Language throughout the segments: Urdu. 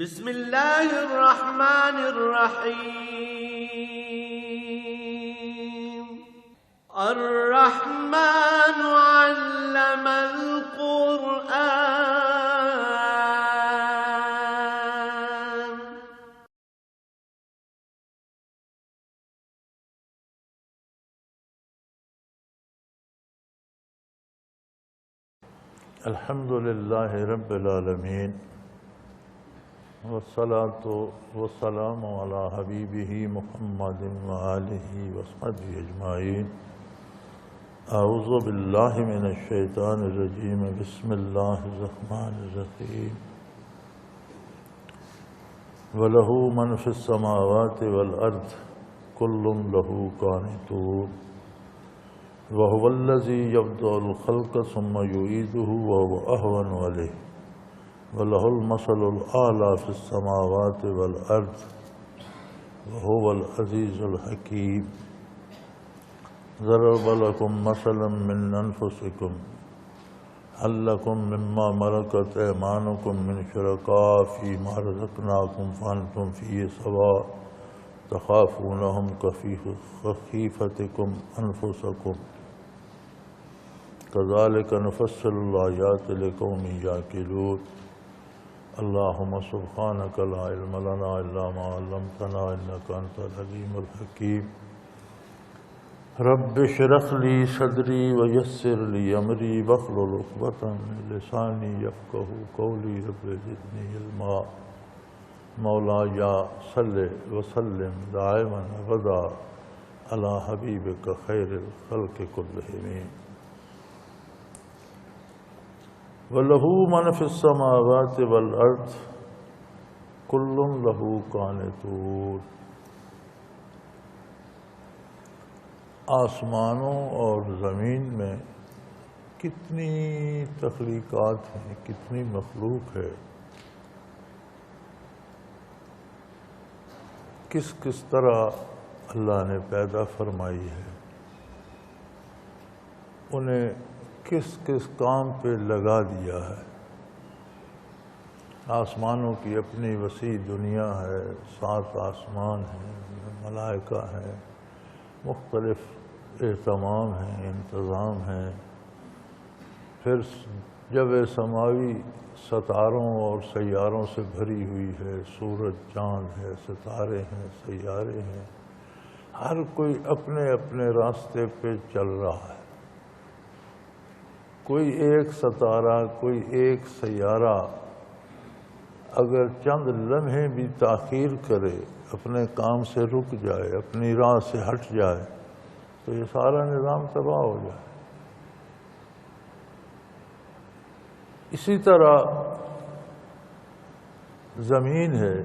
بسم اللہ الرحمن الرحیم الرحمن علم القرآن الحمد للہ رب العالمین والصلاة والسلام علی حبیبہ محمد وآلہ وصحبہ اجمعین اعوذ باللہ من الشیطان الرجیم بسم اللہ الرحمن الرحیم وَلَهُ مَنْ فِي السَّمَاوَاتِ وَالْأَرْضِ كُلٌّ لَهُ قَانِتُونَ وَهُوَ الَّذِي يَبْدَأُ الْخَلْقَ ثُمَّ يُعِيدُهُ وَهُوَ أَهْوَنُ عَلَيْهِ وَلَهُ الْمَثَلُ الْأَعْلَى فِي السَّمَاوَاتِ وَالْأَرْضِ وَهُوَ الْعَزِيزُ الْحَكِيمُ ضَرَبَ لَكُم مَّثَلًا مِّنْ أَنفُسِكُمْ هَل لَّكُم مِّمَّا مَلَكَتْ أَيْمَانُكُم مِّن شُرَكَاءَ فِيمَا رَزَقْنَاكُمْ فَأَنتُمْ فِيهِ سَوَاءٌ تخافونهم كخيفتكم أنفسكم كذلك نفصل الآيات لقوم يعقلون اللهم سبحانك لا علم لنا إلا ما علمتنا إنك أنت العليم الحكيم رب اشرح لي صدري ويسر لي أمري واحلل عقدة من لساني يفقهوا قولي رب زدني علما مولایا صلی وسلم دائما ابدا علی حبیبک خیر الخلق کلہم وَلَهُ مَنْ فِي السَّمَاوَاتِ وَالْأَرْضِ كُلٌّ لَهُ قَانِتُونَ آسمانوں اور زمین میں کتنی تخلیقات ہیں، کتنی مخلوق ہے، کس کس طرح اللہ نے پیدا فرمائی ہے، انہیں کس کس کام پہ لگا دیا ہے۔ آسمانوں کی اپنی وسیع دنیا ہے، 7 آسمان ہیں، ملائکہ ہیں، مختلف اہتمام ہیں، انتظام ہیں، پھر جب سماوی ستاروں اور سیاروں سے بھری ہوئی ہے، سورج چاند ہے، ستارے ہیں، سیارے ہیں، ہر کوئی اپنے اپنے راستے پہ چل رہا ہے۔ کوئی ایک ستارہ، کوئی ایک سیارہ اگر چند لمحے بھی تاخیر کرے، اپنے کام سے رک جائے، اپنی راہ سے ہٹ جائے تو یہ سارا نظام تباہ ہو جائے۔ اسی طرح زمین ہے،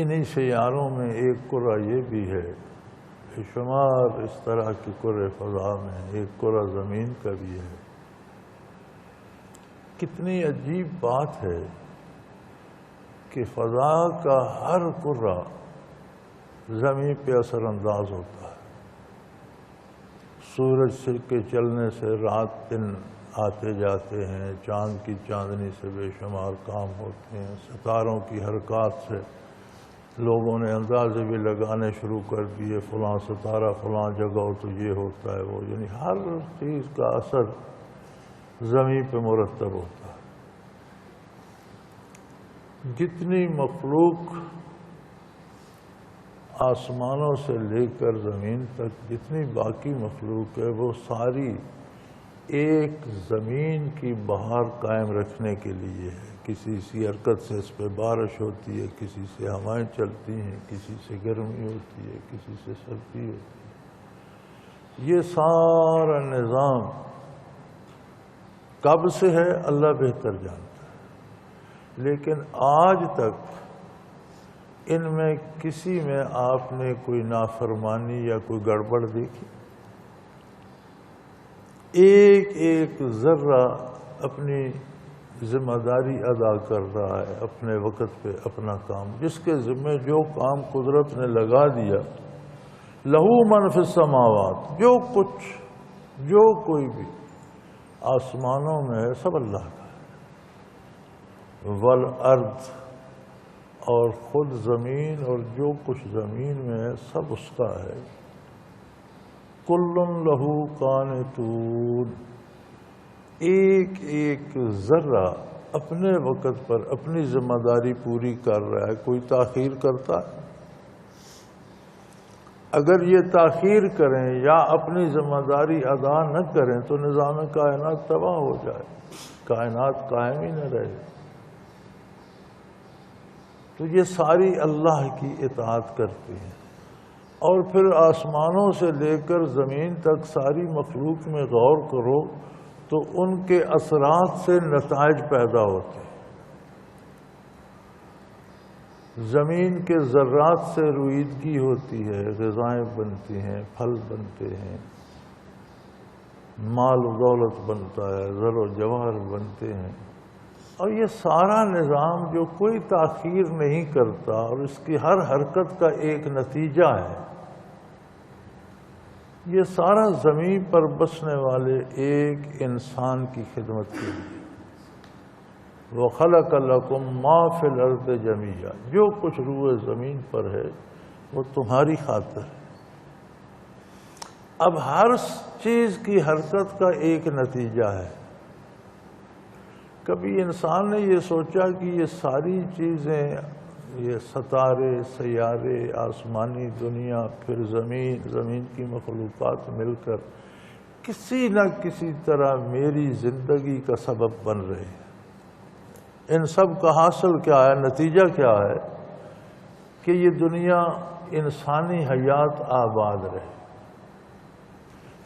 انہی سیاروں میں ایک کرہ یہ بھی ہے، بے شمار اس طرح کی کرۂ فضا میں ایک کرہ زمین کا بھی ہے۔ کتنی عجیب بات ہے کہ فضا کا ہر کرہ زمین پہ اثر انداز ہوتا ہے۔ سورج کے چلنے سے رات دن آتے جاتے ہیں، چاند کی چاندنی سے بے شمار کام ہوتے ہیں، ستاروں کی حرکات سے لوگوں نے اندازے بھی لگانے شروع کر دیے، فلاں ستارہ فلاں جگہ ہو تو یہ ہوتا ہے وہ، یعنی ہر چیز کا اثر زمین پہ مرتب ہوتا ہے۔ جتنی مخلوق آسمانوں سے لے کر زمین تک جتنی باقی مخلوق ہے وہ ساری ایک زمین کی بہار قائم رکھنے کے لیے ہے۔ کسی سی حرکت سے اس پہ بارش ہوتی ہے، کسی سے ہوائیں چلتی ہیں، کسی سے گرمی ہوتی ہے، کسی سے سردی ہوتی ہے۔ یہ سارا نظام کب سے ہے اللہ بہتر جانتا ہے، لیکن آج تک ان میں کسی میں آپ نے کوئی نافرمانی یا کوئی گڑبڑ دیکھی؟ ایک ایک ذرہ اپنی ذمہ داری ادا کر رہا ہے، اپنے وقت پہ اپنا کام، جس کے ذمہ جو کام قدرت نے لگا دیا، لہو من فی السماوات، جو کچھ جو کوئی بھی آسمانوں میں ہے سب اللہ کا ہے۔ والارض، اور خود زمین اور جو کچھ زمین میں ہے سب اس کا ہے. کل لہ قانتون، ایک ایک ذرہ اپنے وقت پر اپنی ذمہ داری پوری کر رہا ہے. کوئی تاخیر کرتا ہے؟ اگر یہ تاخیر کریں یا اپنی ذمہ داری ادا نہ کریں تو نظام کائنات تباہ ہو جائے، کائنات قائم ہی نہ رہے. تو یہ ساری اللہ کی اطاعت کرتی ہیں. اور پھر آسمانوں سے لے کر زمین تک ساری مخلوق میں غور کرو تو ان کے اثرات سے نتائج پیدا ہوتے ہیں. زمین کے ذرات سے رویدگی ہوتی ہے، غذائیں بنتی ہیں، پھل بنتے ہیں، مال و دولت بنتا ہے، زر و جواہر بنتے ہیں. اور یہ سارا نظام جو کوئی تاخیر نہیں کرتا اور اس کی ہر حرکت کا ایک نتیجہ ہے، یہ سارا زمین پر بسنے والے ایک انسان کی خدمت کے لیے. وَخَلَقَ لَكُم مَّا فِي الْأَرْضِ جَمِيعًا، جو کچھ روئے زمین پر ہے وہ تمہاری خاطر ہے. اب ہر چیز کی حرکت کا ایک نتیجہ ہے. کبھی انسان نے یہ سوچا کہ یہ ساری چیزیں، یہ ستارے، سیارے، آسمانی دنیا، پھر زمین کی مخلوقات مل کر کسی نہ کسی طرح میری زندگی کا سبب بن رہے ہیں. ان سب کا حاصل کیا ہے، نتیجہ کیا ہے کہ یہ دنیا انسانی حیات آباد رہے.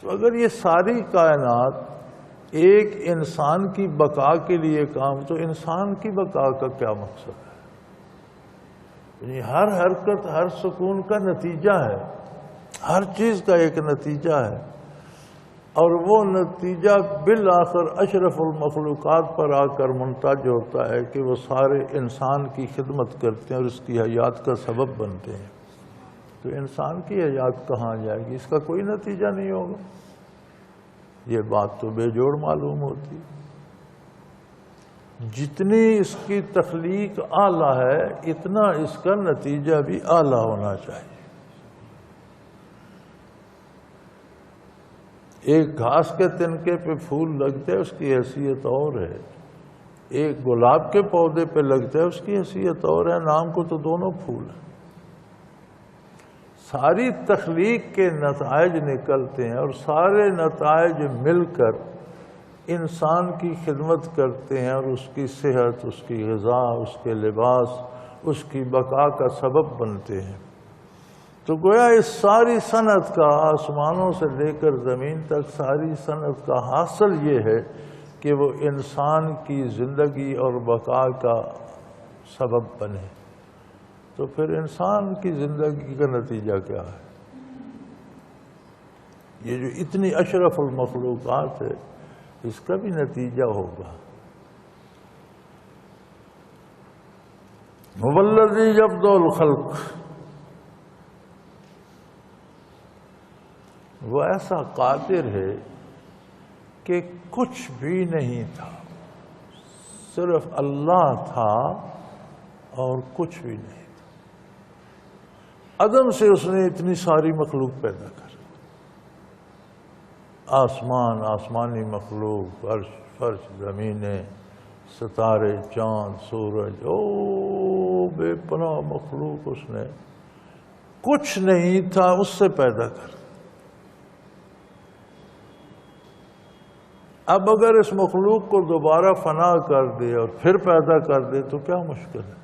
تو اگر یہ ساری کائنات ایک انسان کی بقا کے لیے کام، تو انسان کی بقا کا کیا مقصد ہے؟ یعنی ہر حرکت، ہر سکون کا نتیجہ ہے، ہر چیز کا ایک نتیجہ ہے. اور وہ نتیجہ بالآخر اشرف المخلوقات پر آ کر منتج ہوتا ہے کہ وہ سارے انسان کی خدمت کرتے ہیں اور اس کی حیات کا سبب بنتے ہیں. تو انسان کی حیات کہاں جائے گی؟ اس کا کوئی نتیجہ نہیں ہوگا. یہ بات تو بے جوڑ معلوم ہوتی. جتنی اس کی تخلیق اعلیٰ ہے اتنا اس کا نتیجہ بھی اعلیٰ ہونا چاہیے. ایک گھاس کے تنکے پہ پھول لگتے ہیں، اس کی حیثیت اور ہے. ایک گلاب کے پودے پہ لگتا ہے، اس کی حیثیت اور ہے. نام کو تو دونوں پھول ہیں. ساری تخلیق کے نتائج نکلتے ہیں اور سارے نتائج مل کر انسان کی خدمت کرتے ہیں اور اس کی صحت، اس کی غذا، اس کے لباس، اس کی بقا کا سبب بنتے ہیں. تو گویا اس ساری صنعت کا، آسمانوں سے لے کر زمین تک ساری صنعت کا حاصل یہ ہے کہ وہ انسان کی زندگی اور بقا کا سبب بنے. تو پھر انسان کی زندگی کا نتیجہ کیا ہے؟ یہ جو اتنی اشرف المخلوقات ہے اس کا بھی نتیجہ ہوگا. وَالَّذِي يَبْدَأُ الْخَلْقَ، وہ ایسا قادر ہے کہ کچھ بھی نہیں تھا، صرف اللہ تھا اور کچھ بھی نہیں تھا. عدم سے اس نے اتنی ساری مخلوق پیدا کر، آسمان، آسمانی مخلوق، فرش، زمینیں، ستارے، چاند، سورج، او بے پناہ مخلوق اس نے کچھ نہیں تھا اس سے پیدا کر. اب اگر اس مخلوق کو دوبارہ فنا کر دے اور پھر پیدا کر دے تو کیا مشکل ہے؟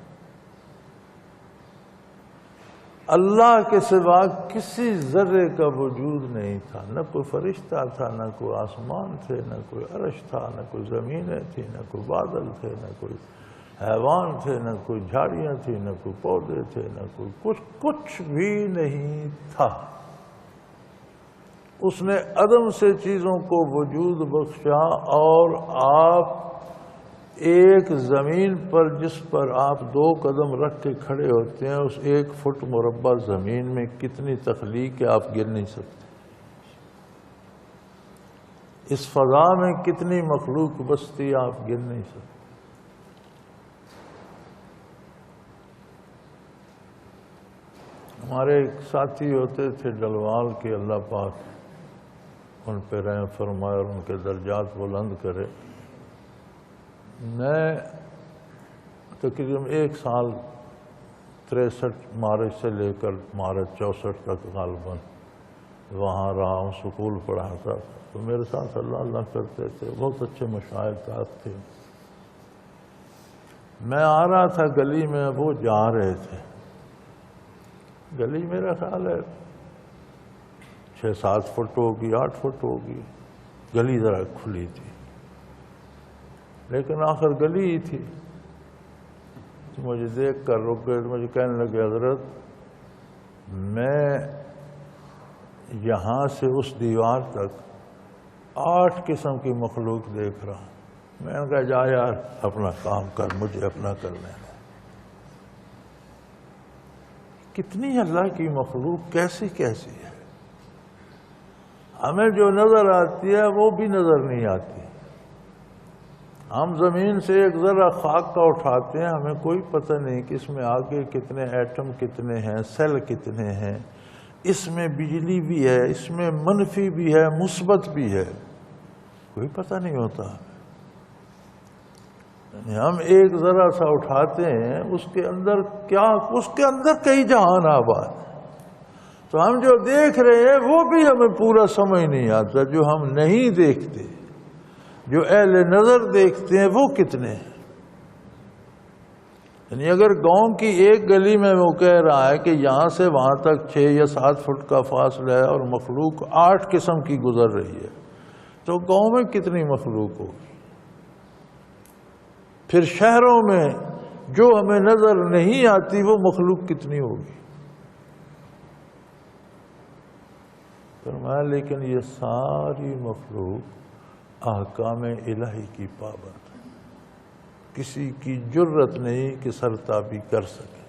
اللہ کے سوا کسی ذرے کا وجود نہیں تھا. نہ کوئی فرشتہ تھا، نہ کوئی آسمان تھے، نہ کوئی عرش تھا، نہ کوئی زمینیں تھیں، نہ کوئی بادل تھے، نہ کوئی حیوان تھے، نہ کوئی جھاڑیاں تھیں، نہ کوئی پودے تھے، نہ کوئی کچھ بھی نہیں تھا. اس نے عدم سے چیزوں کو وجود بخشا. اور آپ ایک زمین پر جس پر آپ 2 قدم رکھ کے کھڑے ہوتے ہیں، اس 1 فٹ مربع زمین میں کتنی تخلیق ہے آپ گر نہیں سکتے. اس فضا میں کتنی مخلوق بستی آپ گر نہیں سکتے. ہمارے ایک ساتھی ہوتے تھے ڈلوال کے، اللہ پاک ان پہ رحم فرمائے اور ان کے درجات بلند کرے. میں تقریباً 1 سال 63 مارچ سے لے کر مارچ 64 تک غالباً وہاں رہا ہوں، سکول پڑھاتا تھا. تو میرے ساتھ اللہ اللہ کرتے تھے، بہت اچھے مشاہد تھے. میں آ رہا تھا گلی میں، وہ جا رہے تھے. گلی میرا خیال ہے 6-7 فٹ ہوگی، 8 فٹ ہوگی. گلی ذرا کھلی تھی لیکن آخر گلی ہی تھی. تو مجھے دیکھ کر رک گئے. مجھے کہنے لگے حضرت میں یہاں سے اس دیوار تک 8 قسم کی مخلوق دیکھ رہا ہوں. میں نے کہا جا یار اپنا کام کر، مجھے اپنا کرنا ہے. کتنی اللہ کی مخلوق کیسی کیسی ہے. ہمیں جو نظر آتی ہے وہ بھی نظر نہیں آتی. ہم زمین سے ایک ذرہ خاک کا اٹھاتے ہیں، ہمیں کوئی پتہ نہیں کہ اس میں آگے کتنے ایٹم کتنے ہیں، سیل کتنے ہیں، اس میں بجلی بھی ہے، اس میں منفی بھی ہے، مثبت بھی ہے، کوئی پتہ نہیں ہوتا. ہم ایک ذرہ سا اٹھاتے ہیں، اس کے اندر کئی جہان آباد. تو ہم جو دیکھ رہے ہیں وہ بھی ہمیں پورا سمجھ نہیں آتا. جو ہم نہیں دیکھتے، جو اہل نظر دیکھتے ہیں، وہ کتنے ہیں. یعنی اگر گاؤں کی ایک گلی میں وہ کہہ رہا ہے کہ یہاں سے وہاں تک 6 یا 7 فٹ کا فاصلہ ہے اور مخلوق 8 قسم کی گزر رہی ہے، تو گاؤں میں کتنی مخلوق ہوگی. پھر شہروں میں جو ہمیں نظر نہیں آتی وہ مخلوق کتنی ہوگی. فرمایا لیکن یہ ساری مخلوق احکام الہی کی پابند ہے، کسی کی جرت نہیں کہ سرتابی کر سکے.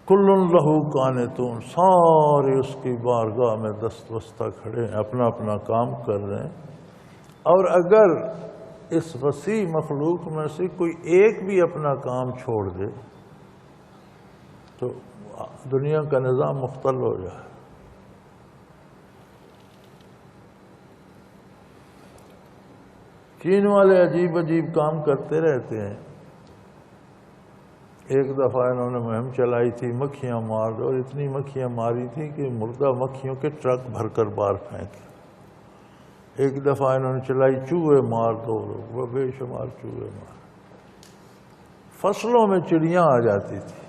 کل لہ قانتون، سارے اس کی بارگاہ میں دست وستہ کھڑے ہیں، اپنا اپنا کام کر رہے ہیں. اور اگر اس وسیع مخلوق میں سے کوئی ایک بھی اپنا کام چھوڑ دے تو دنیا کا نظام مختل ہو جائے. چین والے عجیب عجیب کام کرتے رہتے ہیں. ایک دفعہ انہوں نے مہم چلائی تھی مکھیاں مار دو، اور اتنی مکھیاں ماری تھی کہ مردہ مکھیوں کے ٹرک بھر کر باہر پھینکے. ایک دفعہ انہوں نے چلائی چوہے مار دو، وہ بے شمار چوہے مار. فصلوں میں چڑیاں آ جاتی تھی،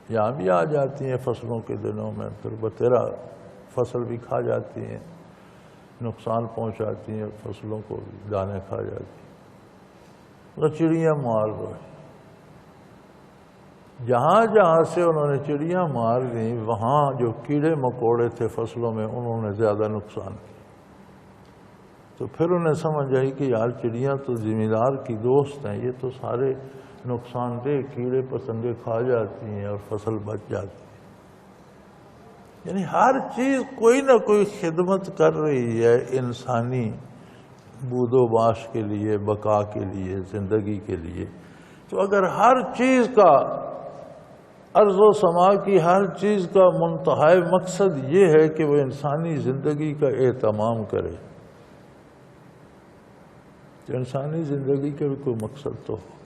یہاں بھی آ جاتی ہیں فصلوں کے دنوں میں، پھر بتیرا فصل بھی کھا جاتی ہیں، نقصان پہنچاتی ہیں فصلوں کو بھی، دانے کھا جاتی ہیں. تو چڑیاں مار دو. جہاں جہاں سے انہوں نے چڑیاں مار دیں، وہاں جو کیڑے مکوڑے تھے فصلوں میں انہوں نے زیادہ نقصان کیا. تو پھر انہیں سمجھ آئی کہ یار چڑیاں تو زمیندار کی دوست ہیں، یہ تو سارے نقصان دہ کیڑے پتنگے کھا جاتی ہیں اور فصل بچ جاتی ہے. یعنی ہر چیز کوئی نہ کوئی خدمت کر رہی ہے انسانی بود و باش کے لیے، بقا کے لیے، زندگی کے لیے. تو اگر ہر چیز کا، ارض و سما کی ہر چیز کا منتہائی مقصد یہ ہے کہ وہ انسانی زندگی کا اہتمام کرے، تو انسانی زندگی کا بھی کوئی مقصد تو ہوگا،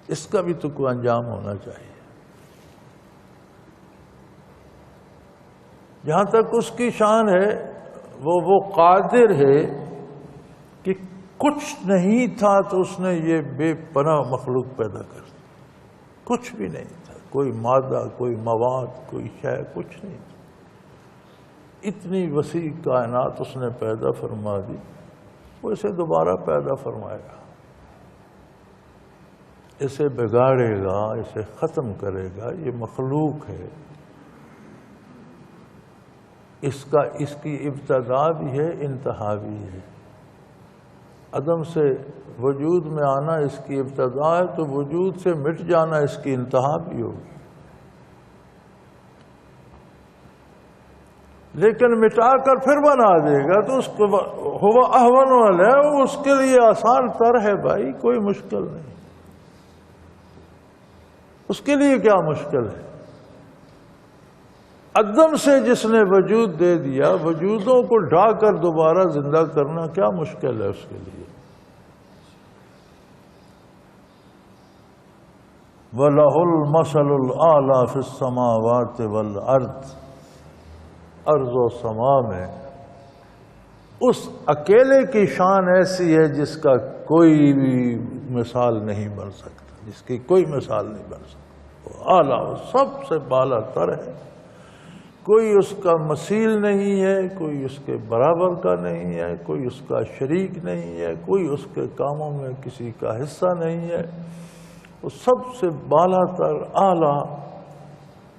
اس کا بھی تو کوئی انجام ہونا چاہیے. جہاں تک اس کی شان ہے، وہ قادر ہے کہ کچھ نہیں تھا تو اس نے یہ بے پناہ مخلوق پیدا کر دی. کچھ بھی نہیں تھا، کوئی مادہ، کوئی مواد، کوئی شے، کچھ نہیں تھا. اتنی وسیع کائنات اس نے پیدا فرما دی. وہ اسے دوبارہ پیدا فرمائے گا، اسے بگاڑے گا، اسے ختم کرے گا. یہ مخلوق ہے، اس کی ابتدا بھی ہے، انتہا بھی ہے. عدم سے وجود میں آنا اس کی ابتدا ہے، تو وجود سے مٹ جانا اس کی انتہا بھی ہوگی. لیکن مٹا کر پھر بنا دے گا تو اس کو ہوا احون علیہ، اس کے لیے آسان تر ہے بھائی، کوئی مشکل نہیں. اس کے لیے کیا مشکل ہے؟ عدم سے جس نے وجود دے دیا، وجودوں کو ڈھا کر دوبارہ زندہ کرنا کیا مشکل ہے اس کے لیے؟ وَلَهُ الْمَثَلُ الْأَعْلَى فِي السَّمَاوَاتِ وَالْأَرْضِ، ارض و سما میں اس اکیلے کی شان ایسی ہے جس کا کوئی بھی مثال نہیں بن سکتا، جس کی کوئی مثال نہیں بن سکتا۔ وہ اعلیٰ، سب سے بالا تر ہے، کوئی اس کا مثیل نہیں ہے، کوئی اس کے برابر کا نہیں ہے، کوئی اس کا شریک نہیں ہے، کوئی اس کے کاموں میں کسی کا حصہ نہیں ہے، وہ سب سے بالا تر اعلیٰ،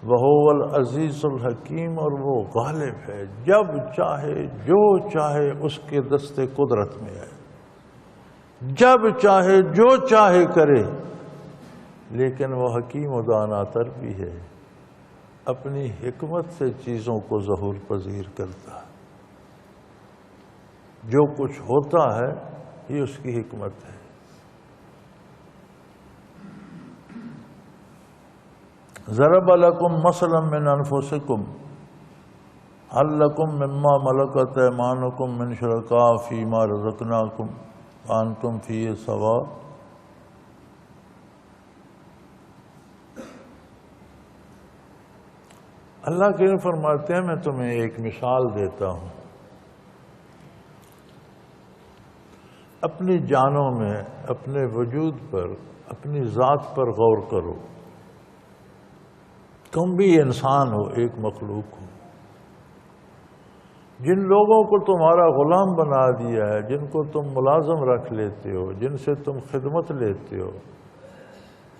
وَهُوَ الْعَزِيزُ الْحَكِيمُ، اور وہ غالب ہے، جب چاہے جو چاہے اس کے دست قدرت میں ہے، جب چاہے جو چاہے کرے، لیکن وہ حکیم و دانا تر بھی ہے، اپنی حکمت سے چیزوں کو ظہور پذیر کرتا ہے۔ جو کچھ ہوتا ہے یہ اس کی حکمت ہے۔ ضرب لکم مثلا من انفسکم هل لکم مما ملکت ایمانکم من شرکاء فیما رزقناکم وانتم فیہ سواء۔ اللہ کریم فرماتے ہیں میں تمہیں ایک مثال دیتا ہوں، اپنی جانوں میں، اپنے وجود پر، اپنی ذات پر غور کرو۔ تم بھی انسان ہو، ایک مخلوق ہو۔ جن لوگوں کو تمہارا غلام بنا دیا ہے، جن کو تم ملازم رکھ لیتے ہو، جن سے تم خدمت لیتے ہو،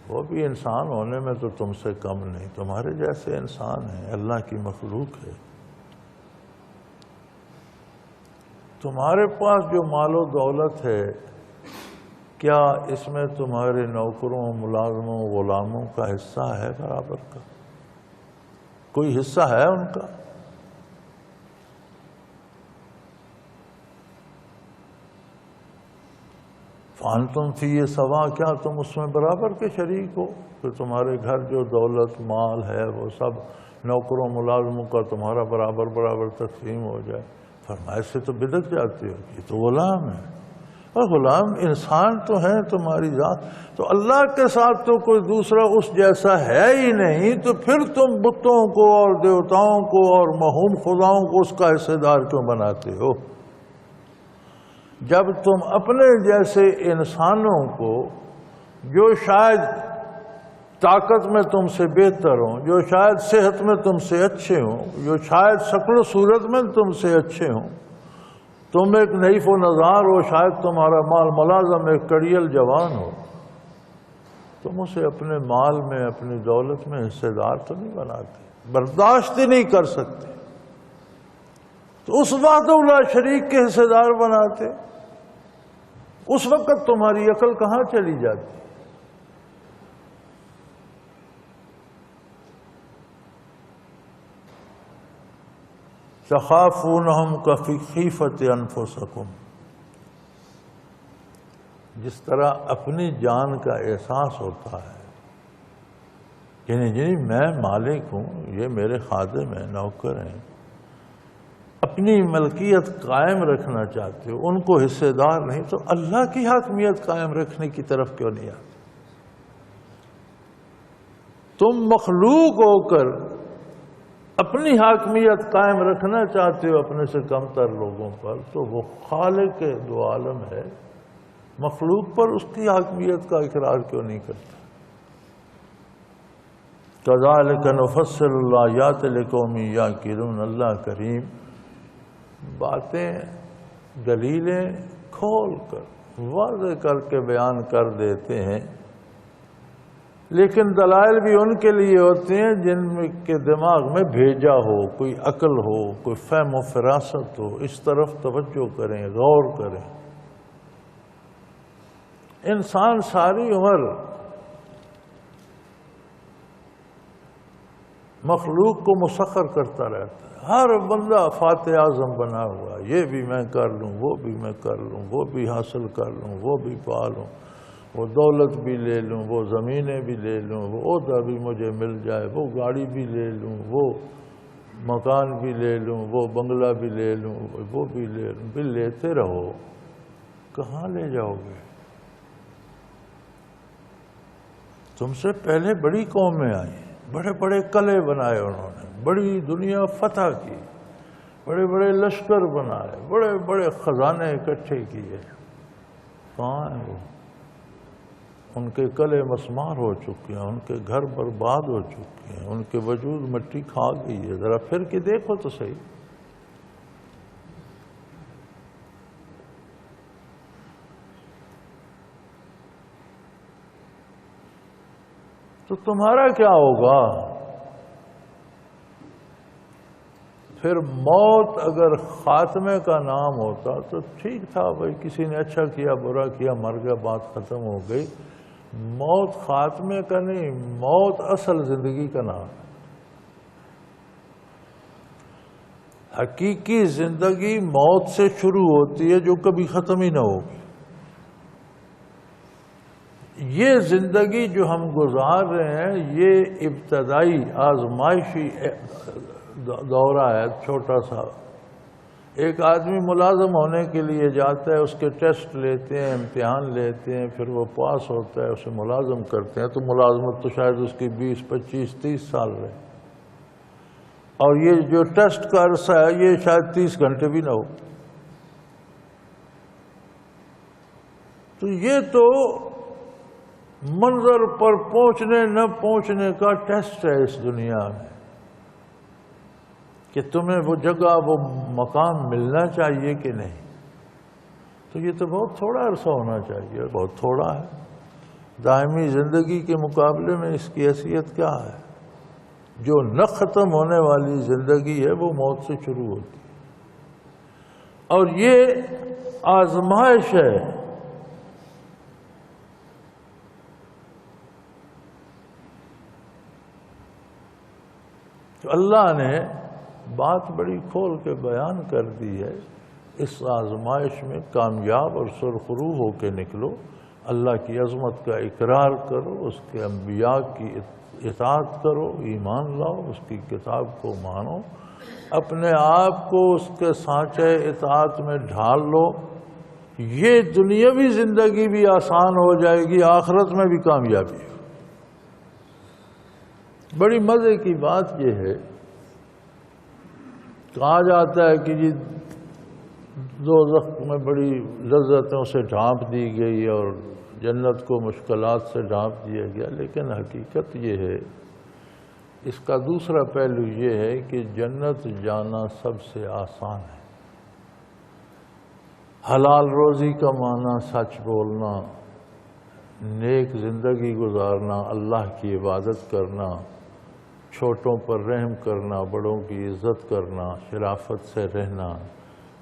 وہ بھی انسان ہونے میں تو تم سے کم نہیں، تمہارے جیسے انسان ہیں، اللہ کی مخلوق ہے۔ تمہارے پاس جو مال و دولت ہے، کیا اس میں تمہارے نوکروں، ملازموں، غلاموں کا حصہ ہے برابر کا؟ کوئی حصہ ہے ان کا؟ فَأَنْتُمْ فِيهِ سَوَاءٌ، کیا تم اس میں برابر کے شریک ہو کہ تمہارے گھر جو دولت مال ہے وہ سب نوکروں ملازموں کا تمہارا برابر برابر تقسیم ہو جائے؟ فرمایا اس سے تو بدک جاتی ہو، یہ تو غلام ہے، اور غلام انسان تو ہیں تمہاری ذات، تو اللہ کے ساتھ تو کوئی دوسرا اس جیسا ہے ہی نہیں، تو پھر تم بتوں کو اور دیوتاؤں کو اور موہوم خداؤں کو اس کا حصہ دار کیوں بناتے ہو؟ جب تم اپنے جیسے انسانوں کو، جو شاید طاقت میں تم سے بہتر ہوں، جو شاید صحت میں تم سے اچھے ہوں، جو شاید شکل و صورت میں تم سے اچھے ہوں، تم ایک نحیف و نزار ہو، شاید تمہارا مال ملازم ایک کڑیل جوان ہو، تم اسے اپنے مال میں، اپنی دولت میں حصہ دار تو نہیں بناتے، برداشت ہی نہیں کر سکتے، تو اس وحدہ لا شریک کے حصہ دار بناتے۔ اس وقت تمہاری عقل کہاں چلی جاتی؟ تخافونہم کخیفۃ انفسکم، جس طرح اپنی جان کا احساس ہوتا ہے، یعنی میں مالک ہوں، یہ میرے خادم ہیں، نوکر ہیں، اپنی ملکیت قائم رکھنا چاہتے ہو، ان کو حصے دار نہیں، تو اللہ کی حاکمیت قائم رکھنے کی طرف کیوں نہیں آتے؟ تم مخلوق ہو کر اپنی حاکمیت قائم رکھنا چاہتے ہو اپنے سے کم تر لوگوں پر، تو وہ خالق دو عالم ہے، مخلوق پر اس کی حاکمیت کا اقرار کیوں نہیں کرتا؟ کذالک نفصل الآیات لقوم یعقلون، اللہ کریم باتیں، دلیلیں کھول کر واضح کر کے بیان کر دیتے ہیں، لیکن دلائل بھی ان کے لیے ہوتے ہیں جن کے دماغ میں بھیجا ہو، کوئی عقل ہو، کوئی فہم و فراست ہو، اس طرف توجہ کریں، غور کریں۔ انسان ساری عمر مخلوق کو مسخر کرتا رہتا ہے، ہر بندہ فاتح اعظم بنا ہوا، یہ بھی میں کر لوں، وہ بھی میں کر لوں، وہ بھی حاصل کر لوں، وہ بھی پا لوں، وہ دولت بھی لے لوں، وہ زمینیں بھی لے لوں، وہ عہدہ بھی مجھے مل جائے، وہ گاڑی بھی لے لوں، وہ مکان بھی لے لوں، وہ بنگلہ بھی لے لوں، وہ بھی لے لوں، بھی لیتے رہو، کہاں لے جاؤ گے؟ تم سے پہلے بڑی قومیں آئیں، بڑے بڑے قلعے بنائے انہوں نے، بڑی دنیا فتح کی، بڑے بڑے لشکر بنائے، بڑے بڑے خزانے اکٹھے کیے، کہاں ہیں وہ؟ ان کے قلعے مسمار ہو چکے ہیں، ان کے گھر برباد ہو چکے ہیں، ان کے وجود مٹی کھا گئی ہے، ذرا پھر کے دیکھو تو صحیح۔ تو تمہارا کیا ہوگا؟ پھر موت اگر خاتمے کا نام ہوتا تو ٹھیک تھا بھائی، کسی نے اچھا کیا برا کیا مر گیا، بات ختم ہو گئی۔ موت خاتمے کا نہیں، موت اصل زندگی کا نام ہے۔ حقیقی زندگی موت سے شروع ہوتی ہے جو کبھی ختم ہی نہ ہوگی۔ یہ زندگی جو ہم گزار رہے ہیں یہ ابتدائی آزمائشی دورہ ہے، چھوٹا سا۔ ایک آدمی ملازم ہونے کے لیے جاتا ہے، اس کے ٹیسٹ لیتے ہیں، امتحان لیتے ہیں، پھر وہ پاس ہوتا ہے، اسے ملازم کرتے ہیں، تو ملازمت تو شاید اس کی 20، 25، 30 سال رہے، اور یہ جو ٹیسٹ کا عرصہ ہے یہ شاید 30 گھنٹے بھی نہ ہو۔ تو یہ تو منظر پر پہنچنے نہ پہنچنے کا ٹیسٹ ہے اس دنیا میں، کہ تمہیں وہ جگہ وہ مقام ملنا چاہیے کہ نہیں۔ تو یہ تو بہت تھوڑا عرصہ ہونا چاہیے، بہت تھوڑا ہے۔ دائمی زندگی کے مقابلے میں اس کی حیثیت کیا ہے؟ جو نہ ختم ہونے والی زندگی ہے وہ موت سے شروع ہوتی ہے، اور یہ آزمائش ہے۔ تو اللہ نے بات بڑی کھول کے بیان کر دی ہے، اس آزمائش میں کامیاب اور سرخرو ہو کے نکلو، اللہ کی عظمت کا اقرار کرو، اس کے انبیاء کی اطاعت کرو، ایمان لاؤ، اس کی کتاب کو مانو، اپنے آپ کو اس کے سانچے اطاعت میں ڈھال لو، یہ دنیاوی زندگی بھی آسان ہو جائے گی، آخرت میں بھی کامیابی ہو۔ بڑی مزے کی بات یہ ہے، کہا جاتا ہے کہ جی دوزخ میں بڑی لذتوں سے ڈھانپ دی گئی اور جنت کو مشکلات سے ڈھانپ دیا گیا، لیکن حقیقت یہ ہے، اس کا دوسرا پہلو یہ ہے کہ جنت جانا سب سے آسان ہے۔ حلال روزی کمانا، سچ بولنا، نیک زندگی گزارنا، اللہ کی عبادت کرنا، چھوٹوں پر رحم کرنا، بڑوں کی عزت کرنا، شرافت سے رہنا،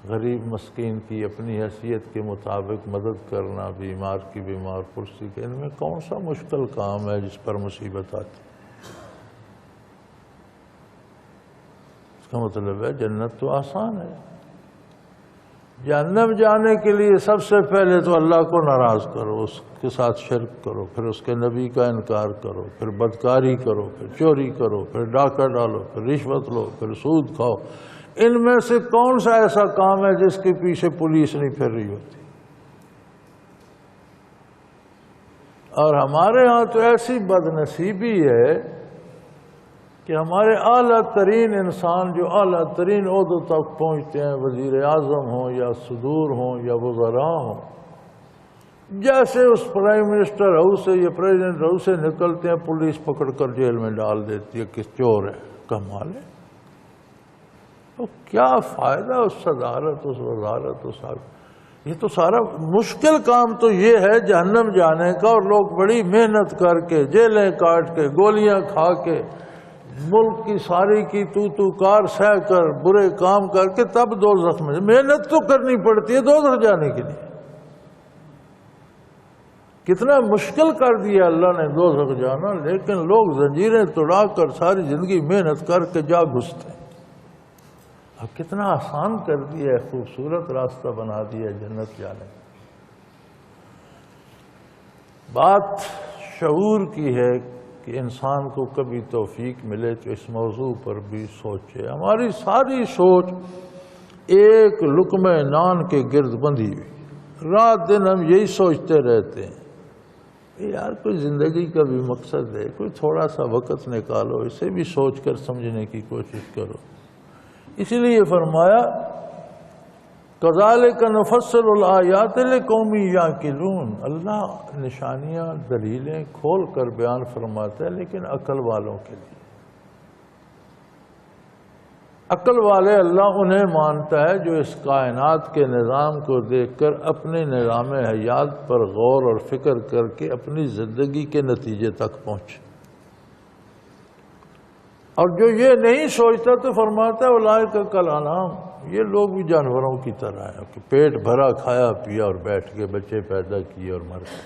غریب مسکین کی اپنی حیثیت کے مطابق مدد کرنا، بیمار کی بیمار پرسی کے، ان میں کون سا مشکل کام ہے جس پر مصیبت آتی؟ اس کا مطلب ہے جنت تو آسان ہے۔ جہنم جانے کے لیے سب سے پہلے تو اللہ کو ناراض کرو، اس کے ساتھ شرک کرو، پھر اس کے نبی کا انکار کرو، پھر بدکاری کرو، پھر چوری کرو، پھر ڈاکہ ڈالو، پھر رشوت لو، پھر سود کھاؤ۔ ان میں سے کون سا ایسا کام ہے جس کے پیچھے پولیس نہیں پھر رہی ہوتی؟ اور ہمارے ہاں تو ایسی بد نصیبی ہے کہ ہمارے اعلیٰ ترین انسان جو اعلیٰ ترین عہدوں تک پہنچتے ہیں، وزیر اعظم ہوں یا صدور ہوں یا وزراء ہوں، جیسے اس پرائم منسٹر ہاؤس سے یا پریزیڈنٹ ہاؤس سے نکلتے ہیں پولیس پکڑ کر جیل میں ڈال دیتی ہے کہ چور ہے، کمال ہے۔ تو کیا فائدہ اس صدارت، اس وزارت، اس یہ تو سارا مشکل کام تو یہ ہے جہنم جانے کا، اور لوگ بڑی محنت کر کے، جیلیں کاٹ کے، گولیاں کھا کے، ملک کی ساری کی تو کار سہ کر، برے کام کر کے تب دوزخ میں محنت تو کرنی پڑتی ہے دوزخ جانے کے لیے۔ کتنا مشکل کر دیا اللہ نے دوزخ جانا، لیکن لوگ زنجیریں توڑا کر ساری زندگی محنت کر کے جا گھستے ہیں۔ اب کتنا آسان کر دیا ہے، خوبصورت راستہ بنا دیا ہے جنت جانے۔ بات شعور کی ہے کہ انسان کو کبھی توفیق ملے تو اس موضوع پر بھی سوچے. ہماری ساری سوچ ایک لقمہ نان کے گرد بندھی ہوئی. رات دن ہم یہی سوچتے رہتے ہیں. یار کوئی زندگی کا بھی مقصد ہے, کوئی تھوڑا سا وقت نکالو, اسے بھی سوچ کر سمجھنے کی کوشش کرو. اسی لیے فرمایا کذالک نفصل الآیات لقوم یعقلون. اللہ نشانیاں دلیلیں کھول کر بیان فرماتا ہے لیکن عقل والوں کے لیے. عقل والے اللہ انہیں مانتا ہے جو اس کائنات کے نظام کو دیکھ کر اپنے نظام حیات پر غور اور فکر کر کے اپنی زندگی کے نتیجے تک پہنچے. اور جو یہ نہیں سوچتا تو فرماتا ہے اولئک کالانعام, یہ لوگ بھی جانوروں کی طرح ہیں کہ پیٹ بھرا کھایا پیا اور بیٹھ کے بچے پیدا کیے اور مر گئے.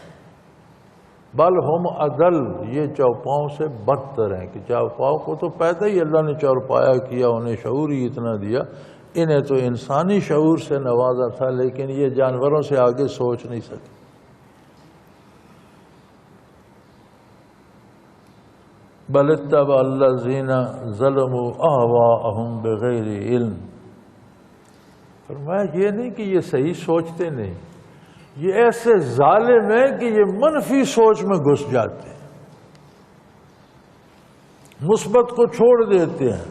بل ہم اضل, یہ چوپاؤں سے بدتر ہیں کہ چوپاؤں کو تو پیدا ہی اللہ نے چوپایا کیا, انہیں شعور ہی اتنا دیا. انہیں تو انسانی شعور سے نوازا تھا لیکن یہ جانوروں سے آگے سوچ نہیں سکے. بل اتبع الذین ظلموا اہواءہم بغیر علم. فرمایا یہ نہیں کہ یہ صحیح سوچتے نہیں, یہ ایسے ظالم ہیں کہ یہ منفی سوچ میں گھس جاتے ہیں, مثبت کو چھوڑ دیتے ہیں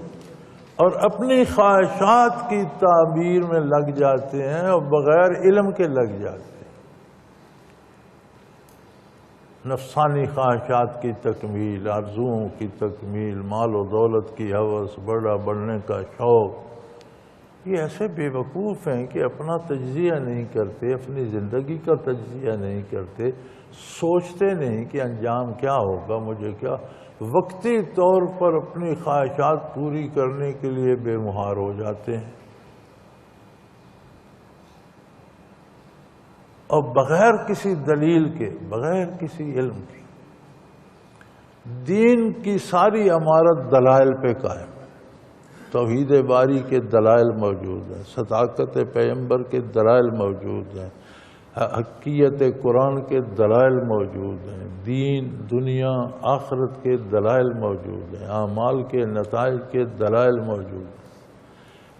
اور اپنی خواہشات کی تعبیر میں لگ جاتے ہیں اور بغیر علم کے لگ جاتے ہیں. نفسانی خواہشات کی تکمیل, آرزوؤں کی تکمیل, مال و دولت کی ہوس, بڑھنے کا شوق. یہ ایسے بے وقوف ہیں کہ اپنا تجزیہ نہیں کرتے, اپنی زندگی کا تجزیہ نہیں کرتے, سوچتے نہیں کہ انجام کیا ہوگا, مجھے کیا. وقتی طور پر اپنی خواہشات پوری کرنے کے لیے بے مہار ہو جاتے ہیں اور بغیر کسی دلیل کے, بغیر کسی علم کے. دین کی ساری عمارت دلائل پہ قائم ہے. توحید باری کے دلائل موجود ہیں, صداقت پیغمبر کے دلائل موجود ہیں, حقیقت قرآن کے دلائل موجود ہیں, دین دنیا آخرت کے دلائل موجود ہیں, اعمال کے نتائج کے دلائل موجود ہیں.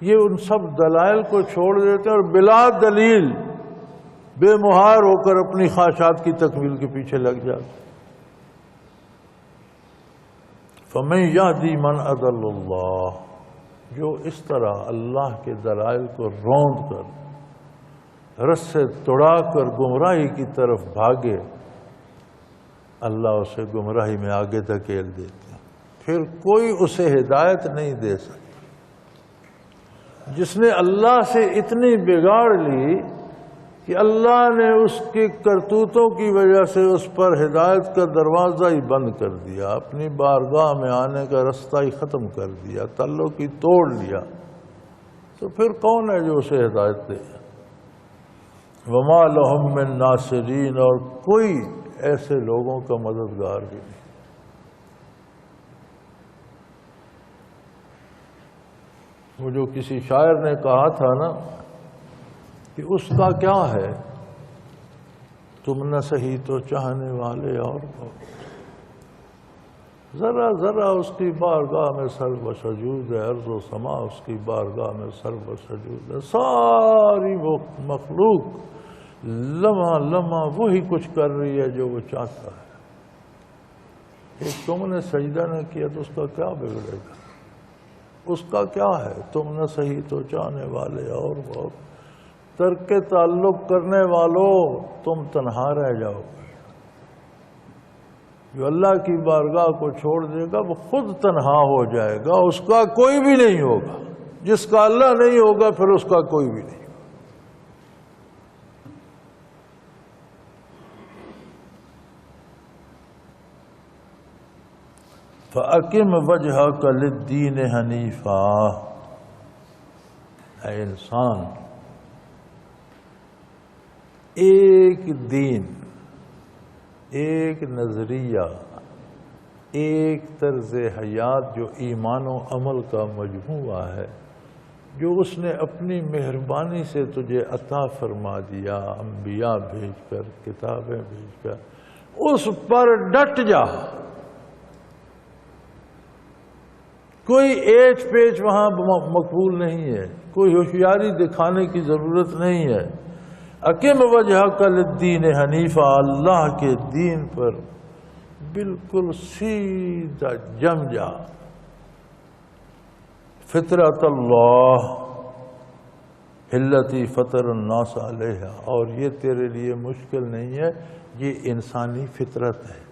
یہ ان سب دلائل کو چھوڑ دیتے ہیں اور بلا دلیل بے مہار ہو کر اپنی خواہشات کی تکمیل کے پیچھے لگ جاتے ہیں. فَمَن يَهْدِ مَنْ أَضَلَّ اللَّهُ, جو اس طرح اللہ کے دلائل کو روند کر رس سے توڑا کر گمراہی کی طرف بھاگے, اللہ اسے گمراہی میں آگے دھکیل دیتے ہیں. پھر کوئی اسے ہدایت نہیں دے سکتا. جس نے اللہ سے اتنی بگاڑ لی کہ اللہ نے اس کی کرتوتوں کی وجہ سے اس پر ہدایت کا دروازہ ہی بند کر دیا, اپنی بارگاہ میں آنے کا رستہ ہی ختم کر دیا, تعلق ہی توڑ لیا, تو پھر کون ہے جو اسے ہدایت دے؟ وما لہم من ناصرین, اور کوئی ایسے لوگوں کا مددگار بھی نہیں. وہ جو کسی شاعر نے کہا تھا نا کہ اس کا کیا ہے, تم نہ سہی تو چاہنے والے اور ذرا ذرا اس کی بارگاہ میں سر بسجود ہے, عرض و سما اس کی بارگاہ میں سر بسجود ہے. ساری وہ مخلوق لمحہ لمحہ وہی کچھ کر رہی ہے جو وہ چاہتا ہے. ایک تم نے سجدہ نہ کیا تو اس کا کیا بگڑے گا, اس کا کیا ہے. تم نہ سہی تو چاہنے والے اور بہت, ترک تعلق کرنے والوں تم تنہا رہ جاؤ گے. جو اللہ کی بارگاہ کو چھوڑ دے گا وہ خود تنہا ہو جائے گا, اس کا کوئی بھی نہیں ہوگا. جس کا اللہ نہیں ہوگا پھر اس کا کوئی بھی نہیں. فَأَقِمْ وَجْهَكَ لِلدِّينِ حَنِيفًا. اے انسان, ایک دین, ایک نظریہ, ایک طرز حیات جو ایمان و عمل کا مجموعہ ہے, جو اس نے اپنی مہربانی سے تجھے عطا فرما دیا, انبیاء بھیج کر, کتابیں بھیج کر, اس پر ڈٹ جا، کوئی ایچ پیچ وہاں مقبول نہیں ہے، کوئی ہوشیاری دکھانے کی ضرورت نہیں ہے۔ اقم وجہک للدین حنیفہ، اللہ کے دین پر بالکل سیدھا جم جا۔ فطرت اللہ التی فطر الناس علیہا، اور یہ تیرے لیے مشکل نہیں ہے، یہ انسانی فطرت ہے،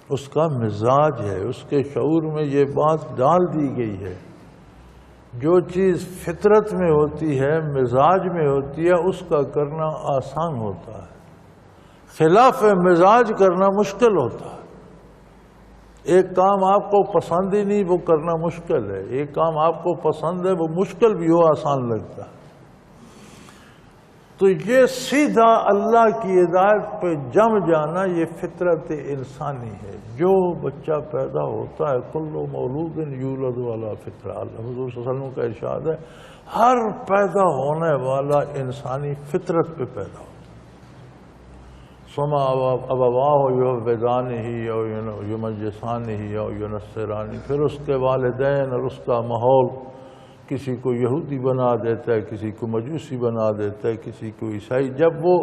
اس کا مزاج ہے، اس کے شعور میں یہ بات ڈال دی گئی ہے۔ جو چیز فطرت میں ہوتی ہے، مزاج میں ہوتی ہے، اس کا کرنا آسان ہوتا ہے، خلاف مزاج کرنا مشکل ہوتا ہے۔ ایک کام آپ کو پسند ہی نہیں، وہ کرنا مشکل ہے، ایک کام آپ کو پسند ہے، وہ مشکل بھی ہو آسان لگتا ہے۔ تو یہ سیدھا اللہ کی ہدایت پہ جم جانا، یہ فطرت انسانی ہے۔ جو بچہ پیدا ہوتا ہے، کل مولود یولد علی فطرہ، حضور صلی اللہ علیہ وسلم کا ارشاد ہے، ہر پیدا ہونے والا انسانی فطرت پہ پیدا ہوتا ہے۔ ثم ابواہ یحودانہ او یمجسانہ او ینصرانہ، پھر اس کے والدین اور اس کا ماحول کسی کو یہودی بنا دیتا ہے، کسی کو مجوسی بنا دیتا ہے، کسی کو عیسائی۔ جب وہ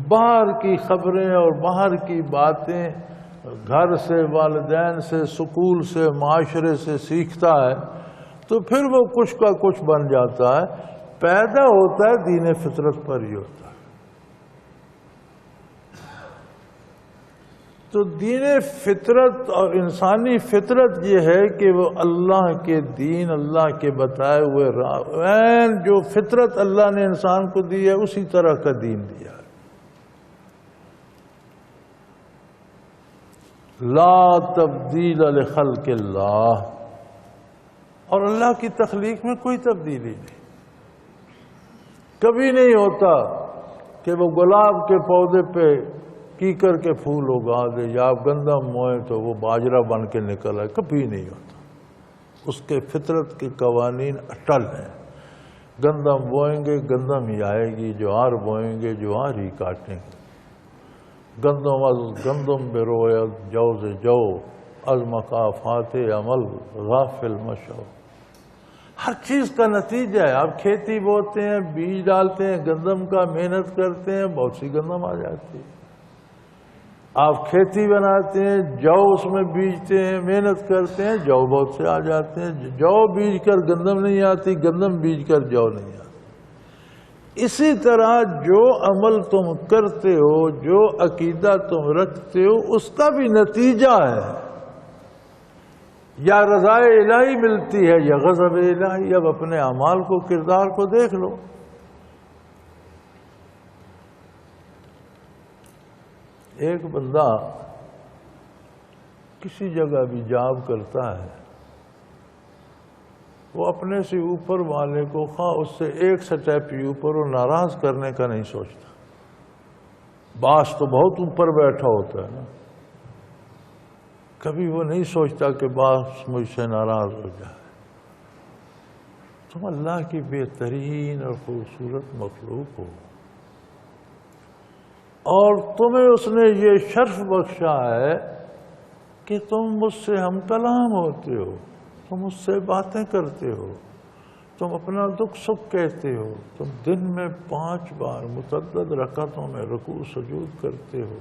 باہر کی خبریں اور باہر کی باتیں گھر سے، والدین سے، سکول سے، معاشرے سے سیکھتا ہے، تو پھر وہ کچھ کا کچھ بن جاتا ہے۔ پیدا ہوتا ہے دین فطرت پر ہی ہوتا ہے۔ تو دین فطرت اور انسانی فطرت یہ ہے کہ وہ اللہ کے دین، اللہ کے بتائے ہوئے راہ، جو فطرت اللہ نے انسان کو دی ہے اسی طرح کا دین دیا ہے۔ لا تبدیل لخلق اللہ، اور اللہ کی تخلیق میں کوئی تبدیلی نہیں۔ کبھی نہیں ہوتا کہ وہ گلاب کے پودے پہ کیکر کے پھول اگا دے، یا آپ گندم موئیں تو وہ باجرہ بن کے نکل آئے، کبھی نہیں ہوتا۔ اس کے فطرت کے قوانین اٹل ہیں۔ گندم بوئیں گے گندم ہی آئے گی، جوار بوئیں گے جوار ہی کاٹیں گے۔ گندم از گندم بروید جوز جو، از مقافات عمل غافل مشو۔ ہر چیز کا نتیجہ ہے۔ آپ کھیتی بوتے ہیں، بیج ڈالتے ہیں گندم کا، محنت کرتے ہیں، بہت سی گندم آ جاتی ہے۔ آپ کھیتی بناتے ہیں، جو اس میں بیجتے ہیں، محنت کرتے ہیں، جو بہت سے آ جاتے ہیں۔ جو بیج کر گندم نہیں آتی، گندم بیج کر جو نہیں آتی۔ اسی طرح جو عمل تم کرتے ہو، جو عقیدہ تم رکھتے ہو، اس کا بھی نتیجہ ہے۔ یا رضا الہی ملتی ہے یا غضب الہی۔ اب اپنے اعمال کو، کردار کو دیکھ لو۔ ایک بندہ کسی جگہ بھی جاب کرتا ہے، وہ اپنے سے اوپر والے کو خواہ اس سے ایک سٹیپ ہی اوپر وہ ناراض کرنے کا نہیں سوچتا۔ باس تو بہت اوپر بیٹھا ہوتا ہے نا، کبھی وہ نہیں سوچتا کہ باس مجھ سے ناراض ہو جائے۔ تم اللہ کی بہترین اور خوبصورت مخلوق ہو، اور تمہیں اس نے یہ شرف بخشا ہے کہ تم مجھ سے ہم کلام ہوتے ہو، تم مجھ سے باتیں کرتے ہو، تم اپنا دکھ سکھ کہتے ہو، تم دن میں 5 بار متعدد رکعتوں میں رکوع سجود کرتے ہو،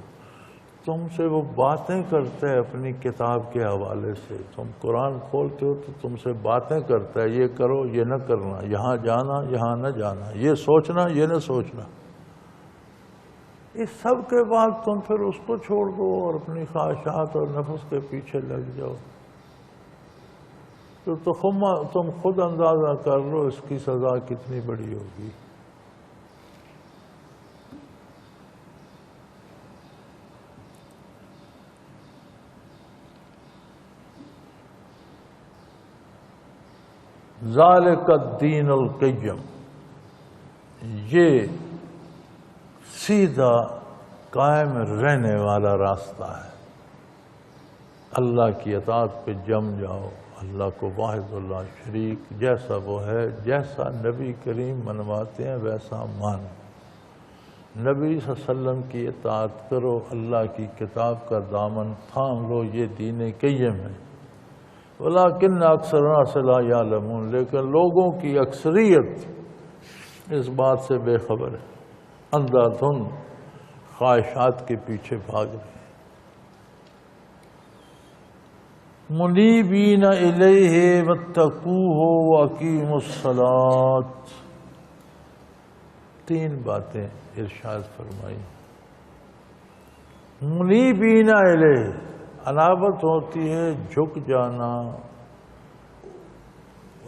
تم سے وہ باتیں کرتا ہے اپنی کتاب کے حوالے سے، تم قرآن کھولتے ہو تو تم سے باتیں کرتا ہے، یہ کرو یہ نہ کرنا، یہاں جانا یہاں نہ جانا، یہ سوچنا یہ نہ سوچنا۔ اس سب کے بعد تم پھر اس کو چھوڑ دو اور اپنی خواہشات اور نفس کے پیچھے لگ جاؤ، تو تم خود اندازہ کر لو اس کی سزا کتنی بڑی ہوگی۔ ذالک الدین القیم، یہ سیدھا قائم رہنے والا راستہ ہے۔ اللہ کی اطاعت پہ جم جاؤ، اللہ کو واحد اللہ شریک جیسا وہ ہے، جیسا نبی کریم منواتے ہیں ویسا مانو۔ نبی صلی اللہ علیہ وسلم کی اطاعت کرو، اللہ کی کتاب کا دامن تھام لو، یہ دین قیم ہے۔ ولیکن اکثر الناس لا یعلمون، لیکن لوگوں کی اکثریت اس بات سے بے خبر ہے، اندھا دھند خواہشات کے پیچھے بھاگ رہے ہیں۔ منیبین الیہ واتقوہ واقیموا الصلاۃ، تین باتیں ارشاد فرمائی۔ منیبین الیہ، انابت ہوتی ہے جھک جانا،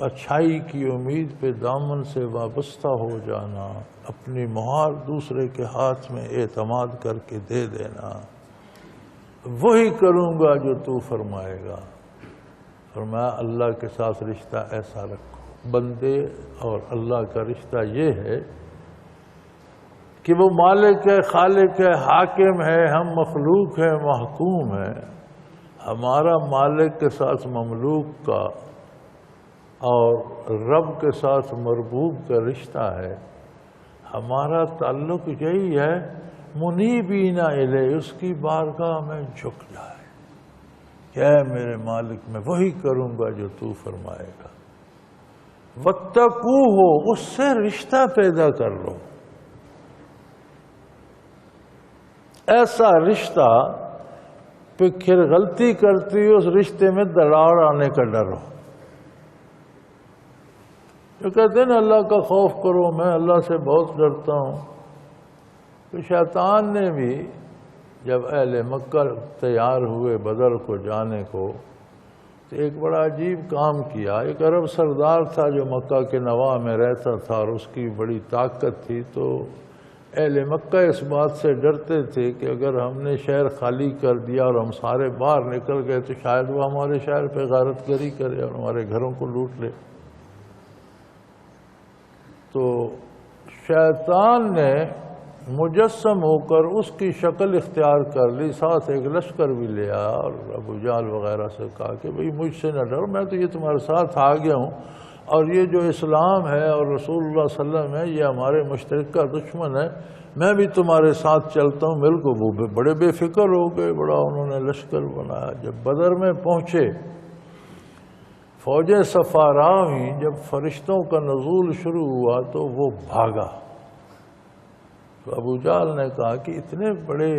اچھائی کی امید پہ دامن سے وابستہ ہو جانا، اپنی مہار دوسرے کے ہاتھ میں اعتماد کر کے دے دینا، وہی کروں گا جو تو فرمائے گا۔ فرمایا اللہ کے ساتھ رشتہ ایسا رکھو، بندے اور اللہ کا رشتہ یہ ہے کہ وہ مالک ہے، خالق ہے، حاکم ہے، ہم مخلوق ہیں، محکوم ہیں۔ ہمارا مالک کے ساتھ مملوک کا اور رب کے ساتھ مربوب کا رشتہ ہے۔ ہمارا تعلق یہی ہے، منیبین الیہ، اس کی بارگاہ میں جھک جائے کہ اے میرے مالک میں وہی کروں گا جو تو فرمائے گا۔ واتقوہ، اس سے رشتہ پیدا کر لو، ایسا رشتہ پھر غلطی کرتی ہو اس رشتے میں دراڑ آنے کا ڈر ہو۔ جو کہتے ہیں نا اللہ کا خوف کرو، میں اللہ سے بہت ڈرتا ہوں۔ تو شیطان نے بھی جب اہل مکہ تیار ہوئے بدر کو جانے کو، تو ایک بڑا عجیب کام کیا۔ ایک عرب سردار تھا جو مکہ کے نواح میں رہتا تھا اور اس کی بڑی طاقت تھی، تو اہل مکہ اس بات سے ڈرتے تھے کہ اگر ہم نے شہر خالی کر دیا اور ہم سارے باہر نکل گئے تو شاید وہ ہمارے شہر پہ غارت گری کرے اور ہمارے گھروں کو لوٹ لے۔ تو شیطان نے مجسم ہو کر اس کی شکل اختیار کر لی، ساتھ ایک لشکر بھی لیا اور ابو جہل وغیرہ سے کہا کہ بھئی مجھ سے نہ ڈرو، میں تو یہ تمہارے ساتھ آ گیا ہوں، اور یہ جو اسلام ہے اور رسول اللہ صلی اللہ علیہ وسلم ہے یہ ہمارے مشترکہ دشمن ہے، میں بھی تمہارے ساتھ چلتا ہوں۔ مل کو وہ بڑے بے فکر ہو گئے، بڑا انہوں نے لشکر بنایا۔ جب بدر میں پہنچے، فوجیں صفارا ہوئیں، جب فرشتوں کا نزول شروع ہوا تو وہ بھاگا۔ تو ابو جہل نے کہا کہ اتنے بڑے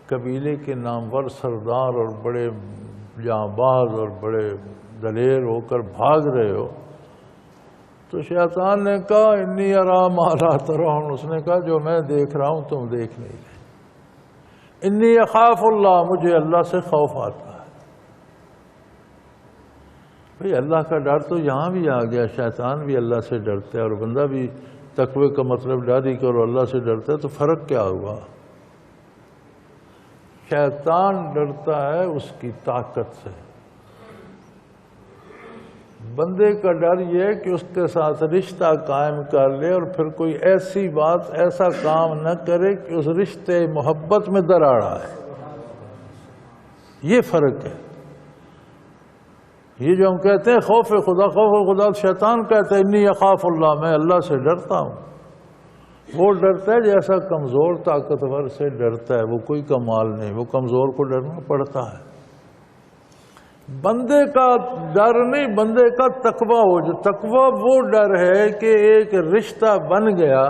قبیلے کے نامور سردار اور بڑے جانباز اور بڑے دلیر ہو کر بھاگ رہے ہو۔ تو شیطان نے کہا انی ارا ما لا ترون، اس نے کہا جو میں دیکھ رہا ہوں تم دیکھ نہیں رہے۔ انی اخاف اللہ، مجھے اللہ سے خوف آتا ہے۔ بھئی اللہ کا ڈر تو یہاں بھی آ گیا، شیطان بھی اللہ سے ڈرتا ہے اور بندہ بھی تقوی کا مطلب ڈاری کرو اللہ سے ڈرتا ہے، تو فرق کیا ہوا؟ شیطان ڈرتا ہے اس کی طاقت سے، بندے کا ڈر یہ ہے کہ اس کے ساتھ رشتہ قائم کر لے اور پھر کوئی ایسی بات ایسا کام نہ کرے کہ اس رشتے محبت میں دراڑ آئے۔ یہ فرق ہے۔ یہ جو ہم کہتے ہیں خوف خدا، شیطان کہتا ہے انی اخاف اللہ، میں اللہ سے ڈرتا ہوں۔ وہ ڈرتا ہے جیسا کمزور طاقتور سے ڈرتا ہے، وہ کوئی کمال نہیں، وہ کمزور کو ڈرنا پڑتا ہے۔ بندے کا ڈر نہیں، بندے کا تقویٰ ہو جو تقویٰ وہ ڈر ہے کہ ایک رشتہ بن گیا،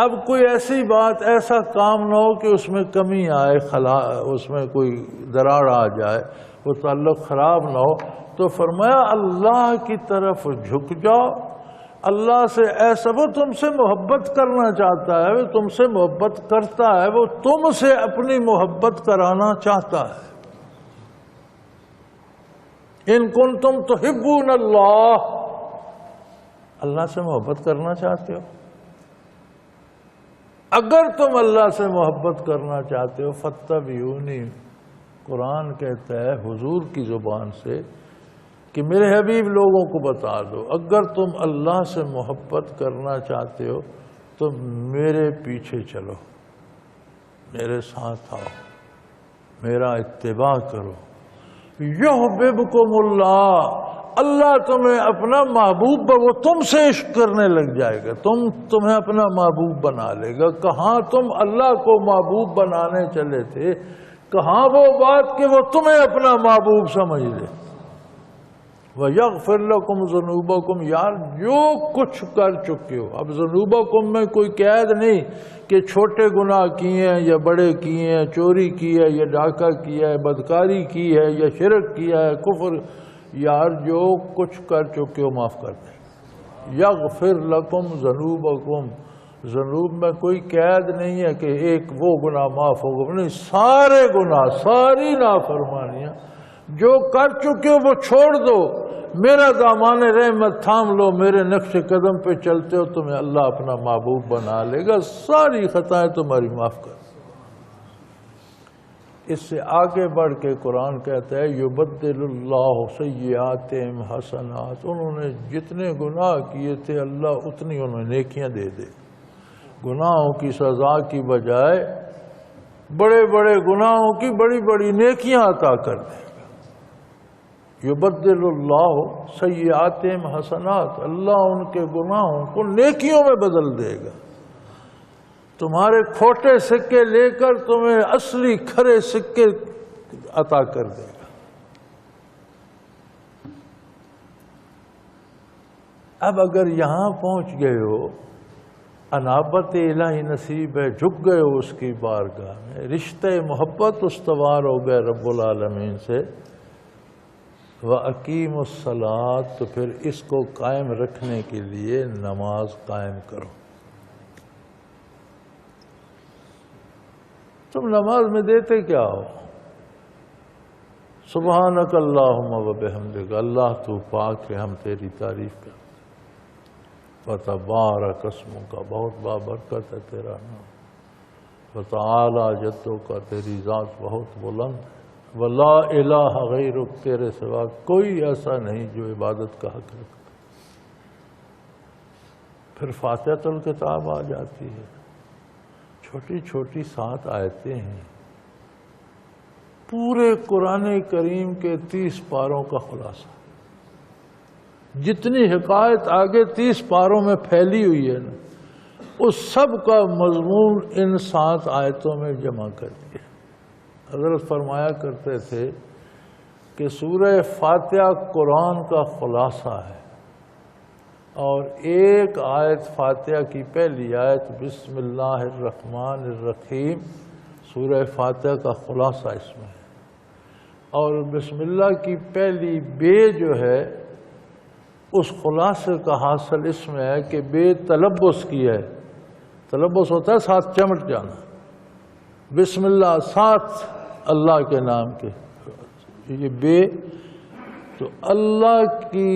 اب کوئی ایسی بات ایسا کام نہ ہو کہ اس میں کمی آئے، اس میں کوئی دراڑ آ جائے، وہ تعلق خراب نہ ہو۔ تو فرمایا اللہ کی طرف جھک جاؤ، اللہ سے ایسا، وہ تم سے محبت کرنا چاہتا ہے، وہ تم سے محبت کرتا ہے، وہ تم سے اپنی محبت کرانا چاہتا ہے۔ ان کنتم تحبون اللہ، اللہ سے محبت کرنا چاہتے ہو، اگر تم اللہ سے محبت کرنا چاہتے ہو فاتبعونی، قرآن کہتا ہے حضور کی زبان سے کہ میرے حبیب لوگوں کو بتا دو، اگر تم اللہ سے محبت کرنا چاہتے ہو تو میرے پیچھے چلو، میرے ساتھ آؤ، میرا اتباع کرو۔ یحببکم اللہ، اللہ تمہیں اپنا محبوب، وہ تم سے عشق کرنے لگ جائے گا، تمہیں اپنا محبوب بنا لے گا۔ کہاں تم اللہ کو محبوب بنانے چلے تھے، کہاں وہ بات کہ وہ تمہیں اپنا محبوب سمجھ لے۔ وَيَغْفِرْ لَكُمْ ذُنُوبَكُمْ، یار جو کچھ کر چکے ہو، اب ذنوبکم میں کوئی قید نہیں کہ چھوٹے گناہ کیے ہیں یا بڑے کیے ہیں، چوری کی ہے یا ڈاکہ کیا ہے، بدکاری کی ہے یا شرک کیا ہے، کفر، یار جو کچھ کر چکے ہو معاف کر دیں۔ یغفر لکم ذنوبکم، ذنوب میں کوئی قید نہیں ہے کہ ایک وہ گناہ معاف ہوگا، نہیں، سارے گناہ، ساری نافرمانیاں جو کر چکے ہو وہ چھوڑ دو، میرا دامان رحمت تھام لو، میرے نقش قدم پہ چلتے ہو، تمہیں اللہ اپنا محبوب بنا لے گا، ساری خطائیں تمہاری معاف کر۔ اس سے آگے بڑھ کے قرآن کہتا ہے یبدل اللہ سیئاتہم حسنات، انہوں نے جتنے گناہ کیے تھے اللہ اتنی انہیں نیکیاں دے دے، گناہوں کی سزا کی بجائے بڑے بڑے گناہوں کی بڑی بڑی نیکیاں عطا کر دے۔ یبدل اللہ سیئاتہم حسنات، اللہ ان کے گناہوں کو نیکیوں میں بدل دے گا، تمہارے کھوٹے سکے لے کر تمہیں اصلی کھرے سکے عطا کر دے گا۔ اب اگر یہاں پہنچ گئے ہو، انابت الہی نصیب ہے، جھک گئے ہو اس کی بارگاہ میں، رشتہ محبت استوار ہو گئے رب العالمین سے، وَأَقِيمُوا الصَّلَاةَ، تو پھر اس کو قائم رکھنے کے لیے نماز قائم کرو۔ تم نماز میں دیتے کیا ہو؟ سبحانک اللہم وبحمدک، اللہ تو پاک ہے، ہم تیری تعریف کرتے ہیں۔ وتبارک اسمک، بہت بابرکت ہے تیرا نام۔ وتعالی جدک، تیری ذات بہت بلند ہے۔ وَلَا إِلَٰهَ غَيْرُكَ، تیرے سوا کوئی ایسا نہیں جو عبادت کا حق رکھتا۔ پھر فاتحۃ الکتاب آ جاتی ہے، چھوٹی چھوٹی 7 آیتیں ہیں، پورے قرآن کریم کے 30 پاروں کا خلاصہ، جتنی حکایت آگے 30 پاروں میں پھیلی ہوئی ہے نا، اس سب کا مضمون ان 7 آیتوں میں جمع کر دیا۔ حضرت فرمایا کرتے تھے کہ سورہ فاتحہ قرآن کا خلاصہ ہے، اور ایک آیت فاتحہ کی پہلی آیت بسم اللہ الرحمن الرحیم، سورہ فاتحہ کا خلاصہ اس میں ہے، اور بسم اللہ کی پہلی بے جو ہے اس خلاصے کا حاصل اس میں ہے کہ بے تلبس کی ہے، تلبس ہوتا ہے ساتھ چمٹ جانا، بسم اللہ ساتھ اللہ کے نام کے، یہ بے تو اللہ کی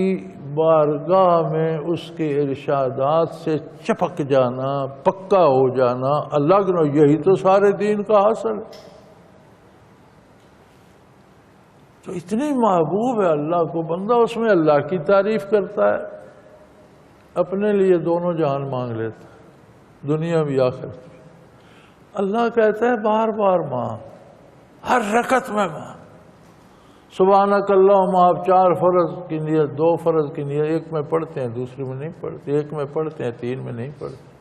بارگاہ میں اس کے ارشادات سے چپک جانا، پکا ہو جانا، اللہ کے نام، یہی تو سارے دین کا حاصل ہے۔ تو اتنی محبوب ہے اللہ کو بندہ، اس میں اللہ کی تعریف کرتا ہے، اپنے لیے دونوں جہان مانگ لیتا ہے، دنیا بھی آخرت بھی۔ اللہ کہتا ہے بار بار مانگ، ہر رکعت میں مانگ۔ سبحانک اللہم آپ 4 فرض کی نیت، 2 فرض کی نیت ایک میں پڑھتے ہیں، دوسرے میں نہیں پڑھتے، ایک میں پڑھتے ہیں 3 میں نہیں پڑھتے۔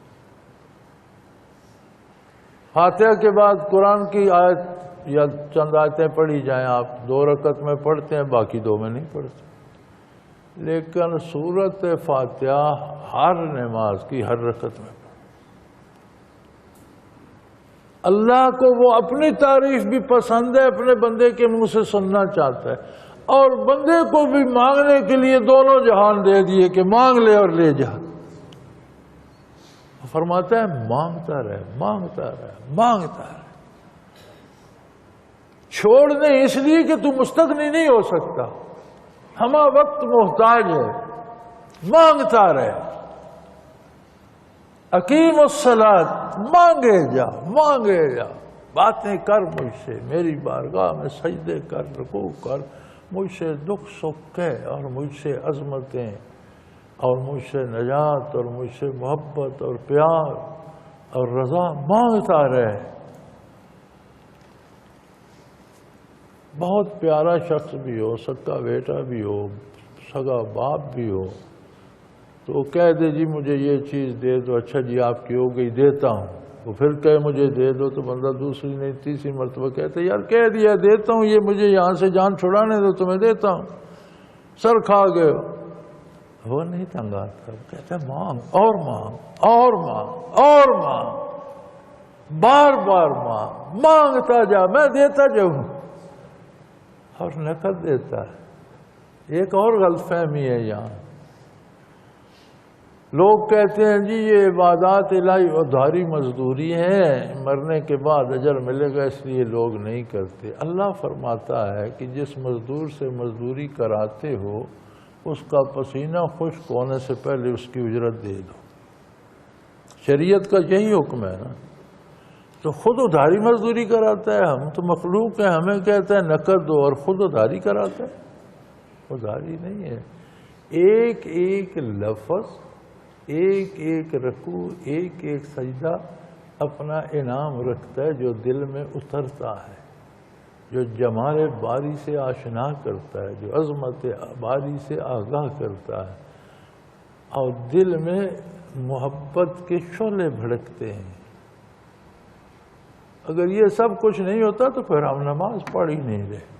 فاتحہ کے بعد قرآن کی آیت یا چند آیتیں پڑھی جائیں، آپ 2 رکعت میں پڑھتے ہیں، باقی 2 میں نہیں پڑھتے، لیکن سورۃ فاتحہ ہر نماز کی ہر رکعت میں۔ اللہ کو وہ اپنی تعریف بھی پسند ہے، اپنے بندے کے منہ سے سننا چاہتا ہے، اور بندے کو بھی مانگنے کے لیے دونوں جہان دے دیے کہ مانگ لے اور لے جا۔ فرماتا ہے مانگتا رہے، مانگتا رہے، مانگتا رہے، چھوڑ دیں اس لیے کہ تو مستغنی نہیں ہو سکتا، ہمہ وقت محتاج ہے، مانگتا رہے۔ اقیم الصلاۃ، مانگے جا، مانگے جا، باتیں کر مجھ سے، میری بارگاہ میں سجدے کر، رکوع کر، مجھ سے دکھ سکھ کہہ، اور مجھ سے عظمتیں اور مجھ سے نجات اور مجھ سے محبت اور پیار اور رضا مانگتا رہے۔ بہت پیارا شخص بھی ہو، سکا بیٹا بھی ہو، سگا باپ بھی ہو تو وہ کہہ دے جی مجھے یہ چیز دے دو، اچھا جی آپ کی ہو گئی دیتا ہوں، وہ پھر کہے مجھے دے دو، تو بندہ دوسری نہیں تیسری مرتبہ کہتا ہے یار کہہ دیا دیتا ہوں، یہ مجھے یہاں سے جان چھڑانے دو تو میں دیتا ہوں، سر کھا گئے ہو۔ وہ نہیں تنگ آتا، کہتا ہے مانگ اور مانگ اور مانگ اور مانگ، بار بار مانگ، مانگتا جا میں دیتا جاؤں، اور نقد دیتا ہے۔ ایک اور غلط فہمی ہے یہاں، لوگ کہتے ہیں جی یہ عبادات الہی ادھاری مزدوری ہے، مرنے کے بعد اجر ملے گا اس لیے لوگ نہیں کرتے۔ اللہ فرماتا ہے کہ جس مزدور سے مزدوری کراتے ہو اس کا پسینہ خشک ہونے سے پہلے اس کی اجرت دے دو، شریعت کا یہی حکم ہے نا۔ تو خود ادھاری مزدوری کراتا ہے، ہم تو مخلوق ہیں، ہمیں کہتا ہے نقد دو، اور خود ادھاری کراتا ہے۔ ادھاری نہیں ہے، ایک ایک لفظ، ایک ایک رکوع، ایک ایک سجدہ اپنا انعام رکھتا ہے جو دل میں اترتا ہے، جو جمال باری سے آشنا کرتا ہے، جو عظمت باری سے آگاہ کرتا ہے، اور دل میں محبت کے شعلے بھڑکتے ہیں۔ اگر یہ سب کچھ نہیں ہوتا تو پھر ہم نماز پڑھ ہی نہیں رہے،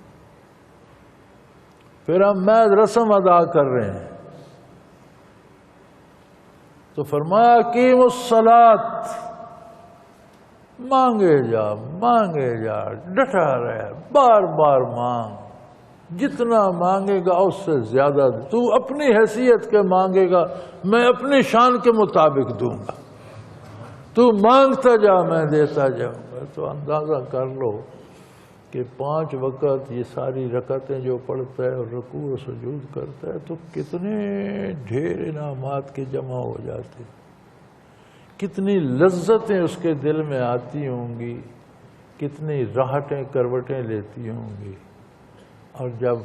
پھر ہم محض رسم ادا کر رہے ہیں۔ تو فرمایا اقیم الصلاۃ، مانگے جا ڈٹا رہے، بار بار مانگ، جتنا مانگے گا اس سے زیادہ تو اپنی حیثیت کے مانگے گا، میں اپنی شان کے مطابق دوں گا، تو مانگتا جا میں دیتا جاؤں گا۔ تو اندازہ کر لو کہ 5 وقت یہ ساری رکعتیں جو پڑھتا ہے اور رکوع و سجود کرتا ہے تو کتنے ڈھیر انعامات کے جمع ہو جاتے، کتنی لذتیں اس کے دل میں آتی ہوں گی، کتنی راحتیں کروٹیں لیتی ہوں گی۔ اور جب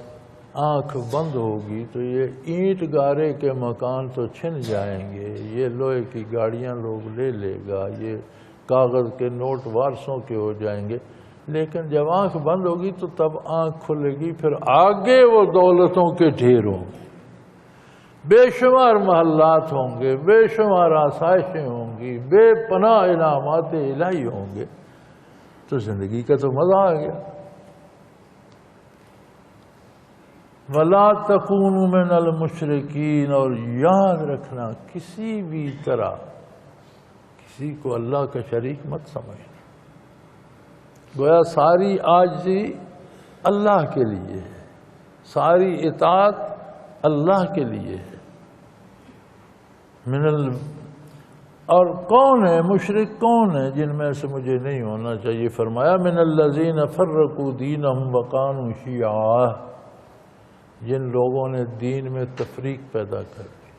آنکھ بند ہوگی تو یہ اینٹ گارے کے مکان تو چھن جائیں گے، یہ لوہے کی گاڑیاں لوگ لے گا، یہ کاغذ کے نوٹ وارثوں کے ہو جائیں گے، لیکن جب آنکھ بند ہوگی تو تب آنکھ کھلے گی، پھر آگے وہ دولتوں کے ڈھیر ہوں گے، بے شمار محلات ہوں گے، بے شمار آسائشیں ہوں گی، بے پناہ انعامات الہی ہوں گے، تو زندگی کا تو مزہ آ گیا۔ وَلَا تَكُونُوا مِنَ الْمُشْرِكِينَ، اور یاد رکھنا کسی بھی طرح کسی کو اللہ کا شریک مت سمجھنا۔ گویا ساری عاجزی اللہ کے لیے ہے، ساری اطاعت اللہ کے لیے ہے۔ اور کون ہے مشرک، کون ہے جن میں سے مجھے نہیں ہونا چاہیے؟ فرمایا من الذین فرقوا دینہم وکانوا شیعا، جن لوگوں نے دین میں تفریق پیدا کر دی۔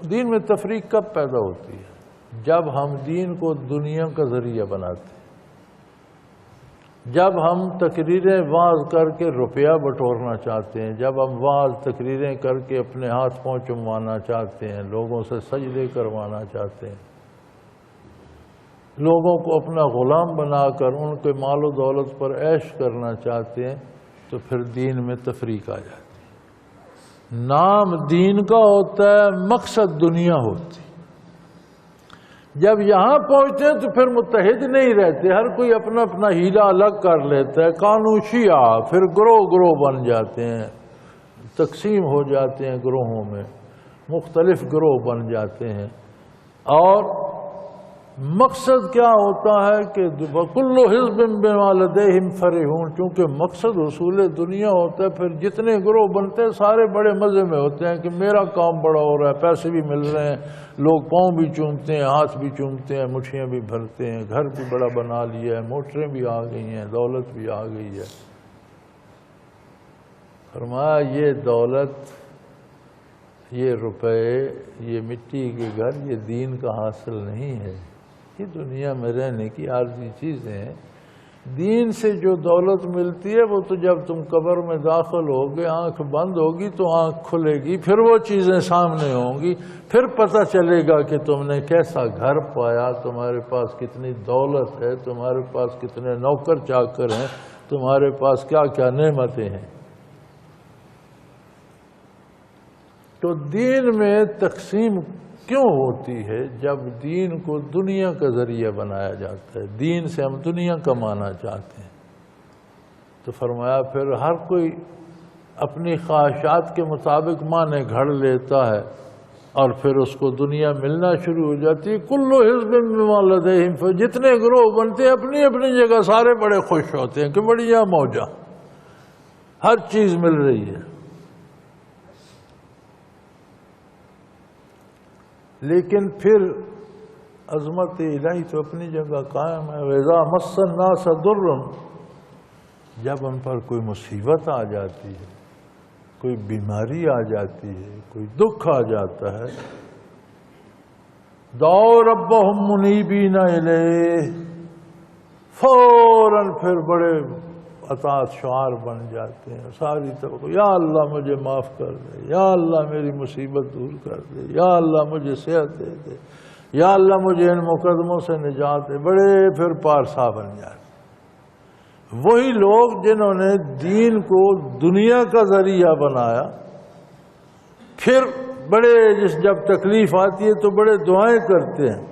دین میں تفریق کب پیدا ہوتی ہے؟ جب ہم دین کو دنیا کا ذریعہ بناتے ہیں، جب ہم تقریریں واعظ کر کے روپیہ بٹورنا چاہتے ہیں، جب ہم واعظ تقریریں کر کے اپنے ہاتھ پاؤں چموانا چاہتے ہیں، لوگوں سے سجدے کروانا چاہتے ہیں، لوگوں کو اپنا غلام بنا کر ان کے مال و دولت پر عیش کرنا چاہتے ہیں، تو پھر دین میں تفریق آ جاتی ہے۔ نام دین کا ہوتا ہے، مقصد دنیا ہوتی ہے۔ جب یہاں پہنچتے ہیں تو پھر متحد نہیں رہتے، ہر کوئی اپنا اپنا ہیلا الگ کر لیتا ہے، کانو شیعہ، پھر گروہ بن جاتے ہیں، تقسیم ہو جاتے ہیں، گروہوں میں مختلف گروہ بن جاتے ہیں۔ اور مقصد کیا ہوتا ہے کہ وَكُلُّ حِزْبٍ بِمَا لَدَيْهِمْ فَرِحُونَ، چونکہ مقصد حصول دنیا ہوتا ہے، پھر جتنے گروہ بنتے ہیں سارے بڑے مزے میں ہوتے ہیں کہ میرا کام بڑا ہو رہا ہے، پیسے بھی مل رہے ہیں، لوگ پاؤں بھی چومتے ہیں، ہاتھ بھی چومتے ہیں، مٹھیاں بھی بھرتے ہیں، گھر بھی بڑا بنا لیا ہے، موٹریں بھی آ گئی ہیں، دولت بھی آ گئی ہے۔ فرمایا یہ دولت، یہ روپے، یہ مٹی کے گھر، یہ دین کا حاصل نہیں ہے، یہ دنیا میں رہنے کی عارضی چیزیں ہیں۔ دین سے جو دولت ملتی ہے وہ تو جب تم قبر میں داخل ہوگے، آنکھ بند ہوگی تو آنکھ کھلے گی، پھر وہ چیزیں سامنے ہوں گی، پھر پتہ چلے گا کہ تم نے کیسا گھر پایا، تمہارے پاس کتنی دولت ہے، تمہارے پاس کتنے نوکر چاکر ہیں، تمہارے پاس کیا کیا نعمتیں ہیں۔ تو دین میں تقسیم کیوں ہوتی ہے؟ جب دین کو دنیا کا ذریعہ بنایا جاتا ہے، دین سے ہم دنیا کمانا چاہتے ہیں، تو فرمایا پھر ہر کوئی اپنی خواہشات کے مطابق معنی گھڑ لیتا ہے اور پھر اس کو دنیا ملنا شروع ہو جاتی ہے۔ کلو حزب بما لدیہم، پھر جتنے گروہ بنتے ہیں اپنی اپنی جگہ سارے بڑے خوش ہوتے ہیں کہ بڑھیا موجہ، ہر چیز مل رہی ہے۔ لیکن پھر عظمت الہی تو اپنی جگہ قائم ہے۔ وَإِذَا مَسَّ النَّاسَ ضُرٌّ، جب ان پر کوئی مصیبت آ جاتی ہے، کوئی بیماری آ جاتی ہے، کوئی دکھ آ جاتا ہے، دعوا ربہم منیبین الیہ، فوراً پھر بڑے اطاعت شعار بن جاتے ہیں ساری طرح، یا اللہ مجھے معاف کر دے، یا اللہ میری مصیبت دور کر دے، یا اللہ مجھے صحت دے دے، یا اللہ مجھے ان مقدموں سے نجات دے، بڑے پھر پارسا بن جاتے۔ وہی لوگ جنہوں نے دین کو دنیا کا ذریعہ بنایا، پھر بڑے جب تکلیف آتی ہے تو بڑے دعائیں کرتے ہیں،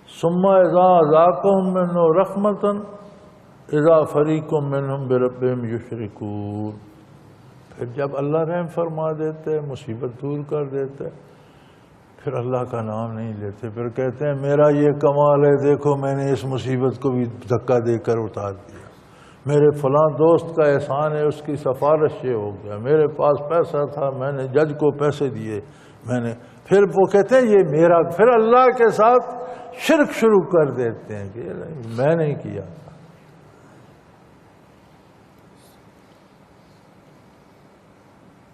ثم اذا ذاقهم منه رحمة اذا فریق منهم بربهم یشرکون، پھر جب اللہ رحم فرما دیتے ہیں، مصیبت دور کر دیتے ہیں، پھر اللہ کا نام نہیں لیتے، پھر کہتے ہیں میرا یہ کمال ہے، دیکھو میں نے اس مصیبت کو بھی دھکا دے کر اتار دیا، میرے فلاں دوست کا احسان ہے، اس کی سفارش سے ہو گیا، میرے پاس پیسہ تھا، میں نے جج کو پیسے دیے، میں نے، پھر وہ کہتے ہیں یہ میرا، پھر اللہ کے ساتھ شرک شروع کر دیتے ہیں کہ میں نہیں کیا تھا۔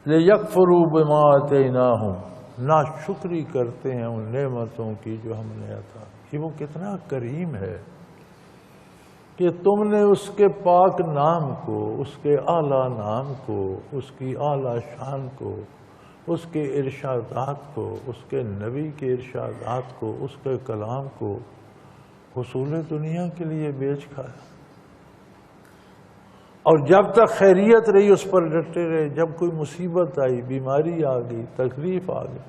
لِيَكْفُرُوا بِمَا آتَيْنَاهُمْ، ناشکری کرتے ہیں ان نعمتوں کی جو ہم نے عطا کی۔ وہ کتنا کریم ہے کہ تم نے اس کے پاک نام کو، اس کے اعلیٰ نام کو، اس کی اعلیٰ شان کو، اس کے ارشادات کو، اس کے نبی کے ارشادات کو، اس کے کلام کو حصول دنیا کے لیے بیچ کھایا، اور جب تک خیریت رہی اس پر ڈٹے رہے، جب کوئی مصیبت آئی، بیماری آ گئی، تکلیف آ گئی،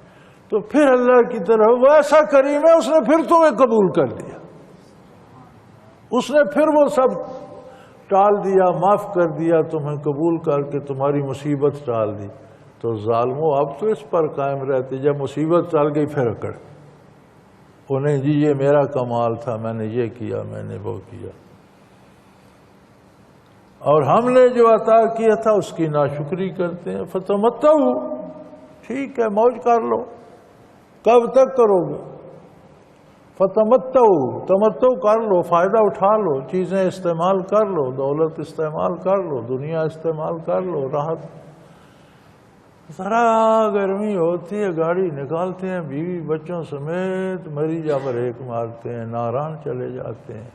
تو پھر اللہ کی طرف وہ ایسا کریم ہے، اس نے پھر تمہیں قبول کر لیا، اس نے پھر وہ سب ٹال دیا، معاف کر دیا، تمہیں قبول کر کے تمہاری مصیبت ٹال دی۔ تو ظالموں اب تو اس پر قائم رہتے، جب مصیبت ٹل گئی پھر اکڑ، انہیں جی یہ میرا کمال تھا، میں نے یہ کیا، میں نے وہ کیا، اور ہم نے جو عطا کیا تھا اس کی ناشکری کرتے ہیں۔ فتمتعوا، ٹھیک ہے موج کر لو، کب تک کرو گے؟ فتمتعوا، تمتع کر لو، فائدہ اٹھا لو، چیزیں استعمال کر لو، دولت استعمال کر لو، دنیا استعمال کر لو، راحت، ذرا گرمی ہوتی ہے گاڑی نکالتے ہیں، بیوی بچوں سمیت مریضہ بریک مارتے ہیں، ناران چلے جاتے ہیں۔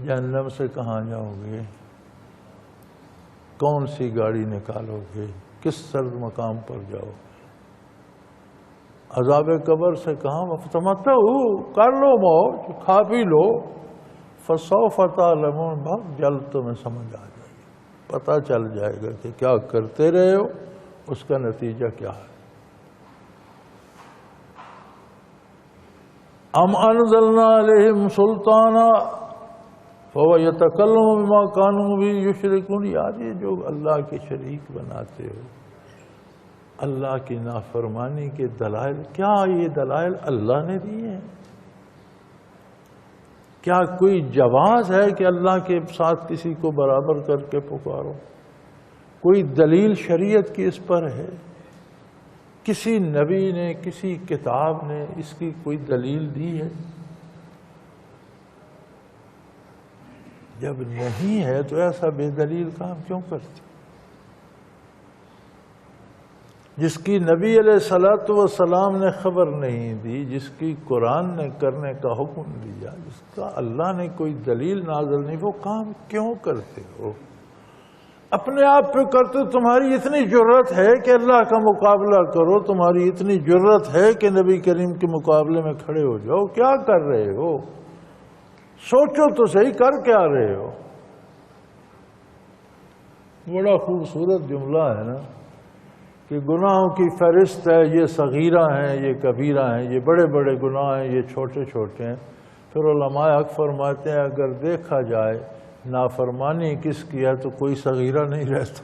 جہنم سے کہاں جاؤ گے؟ کون سی گاڑی نکالو گے؟ کس سرد مقام پر جاؤ؟ عذاب قبر سے کہاں؟ فتمتعوا، کر لو موج، کھا پی لو، فسوف تعلمون، بہت جلد تمہیں سمجھ آ جائے گا، پتہ چل جائے گا کہ کیا کرتے رہے ہو، اس کا نتیجہ کیا ہے۔ ام انزلنا علیہم سلطانا فَهُوَ يَتَكَلَّمُ بِمَا كَانُوا بِهِ يُشْرِكُونَ، یار یہ جو اللہ کے شریک بناتے ہو، اللہ کی نافرمانی کے دلائل، کیا یہ دلائل اللہ نے دیے ہیں؟ کیا کوئی جواز ہے کہ اللہ کے ساتھ کسی کو برابر کر کے پکارو؟ کوئی دلیل شریعت کی اس پر ہے؟ کسی نبی نے، کسی کتاب نے اس کی کوئی دلیل دی ہے؟ جب نہیں ہے تو ایسا بے دلیل کام کیوں کرتے؟ جس کی نبی علیہ الصلوۃ والسلام نے خبر نہیں دی، جس کی قرآن نے کرنے کا حکم دیا، جس کا اللہ نے کوئی دلیل نازل نہیں، وہ کام کیوں کرتے ہو؟ اپنے آپ پہ کرتے، تمہاری اتنی جرت ہے کہ اللہ کا مقابلہ کرو، تمہاری اتنی جرت ہے کہ نبی کریم کے مقابلے میں کھڑے ہو جاؤ، کیا کر رہے ہو؟ سوچو تو صحیح، کر کیا رہے ہو؟ بڑا خوبصورت جملہ ہے نا کہ گناہوں کی فہرست ہے، یہ صغیرہ ہیں، یہ کبیرہ ہیں، یہ بڑے بڑے گناہ ہیں، یہ چھوٹے چھوٹے ہیں۔ پھر علماء حق فرماتے ہیں اگر دیکھا جائے نافرمانی کس کی ہے تو کوئی صغیرہ نہیں رہتا،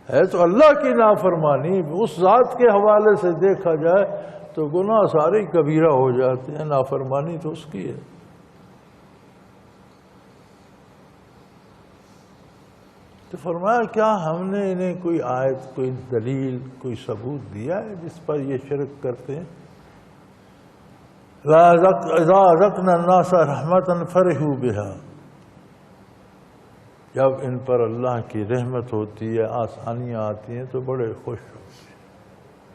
ہے تو اللہ کی نافرمانی۔ اس ذات کے حوالے سے دیکھا جائے تو گناہ سارے کبیرہ ہو جاتے ہیں، نافرمانی تو اس کی ہے۔ تو فرمایا کیا ہم نے انہیں کوئی آیت، کوئی دلیل، کوئی ثبوت دیا ہے جس پر یہ شرک کرتے ہیں؟ اذا اذقنا الناس رحمة فرحوا بها، جب ان پر اللہ کی رحمت ہوتی ہے، آسانیاں آتی ہیں تو بڑے خوش ہوتے ہیں،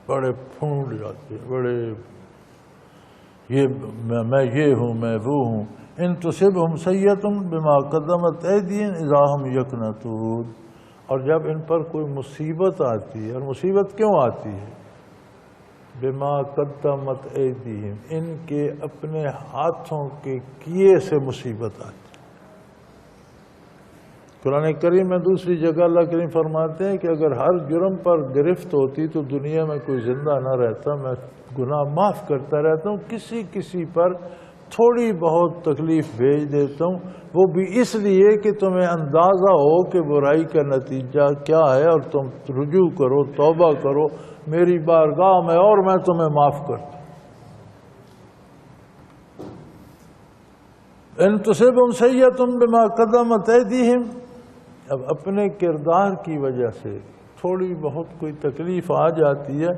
بڑے پھونڈ جاتے ہیں، بڑے میں یہ ہوں، میں وہ ہوں۔ ان تصبهم سیئۃ بما قدمت ایدیہم اذا ہم یقنطون، اور جب ان پر کوئی مصیبت آتی ہے، اور مصیبت کیوں آتی ہے؟ بما قدمت ایدیہم، ان کے اپنے ہاتھوں کے کیے سے مصیبت آتی ہے۔ قرآن کریم میں دوسری جگہ اللہ کریم فرماتے ہیں کہ اگر ہر جرم پر گرفت ہوتی تو دنیا میں کوئی زندہ نہ رہتا، میں گناہ معاف کرتا رہتا ہوں، کسی کسی پر تھوڑی بہت تکلیف بھیج دیتا ہوں، وہ بھی اس لیے کہ تمہیں اندازہ ہو کہ برائی کا نتیجہ کیا ہے، اور تم رجوع کرو، توبہ کرو میری بارگاہ میں، اور میں تمہیں معاف کرتا ہوں۔ ان تصبهم سیئۃ بما قدمت ایدیہم، اب اپنے کردار کی وجہ سے تھوڑی بہت کوئی تکلیف آ جاتی ہے،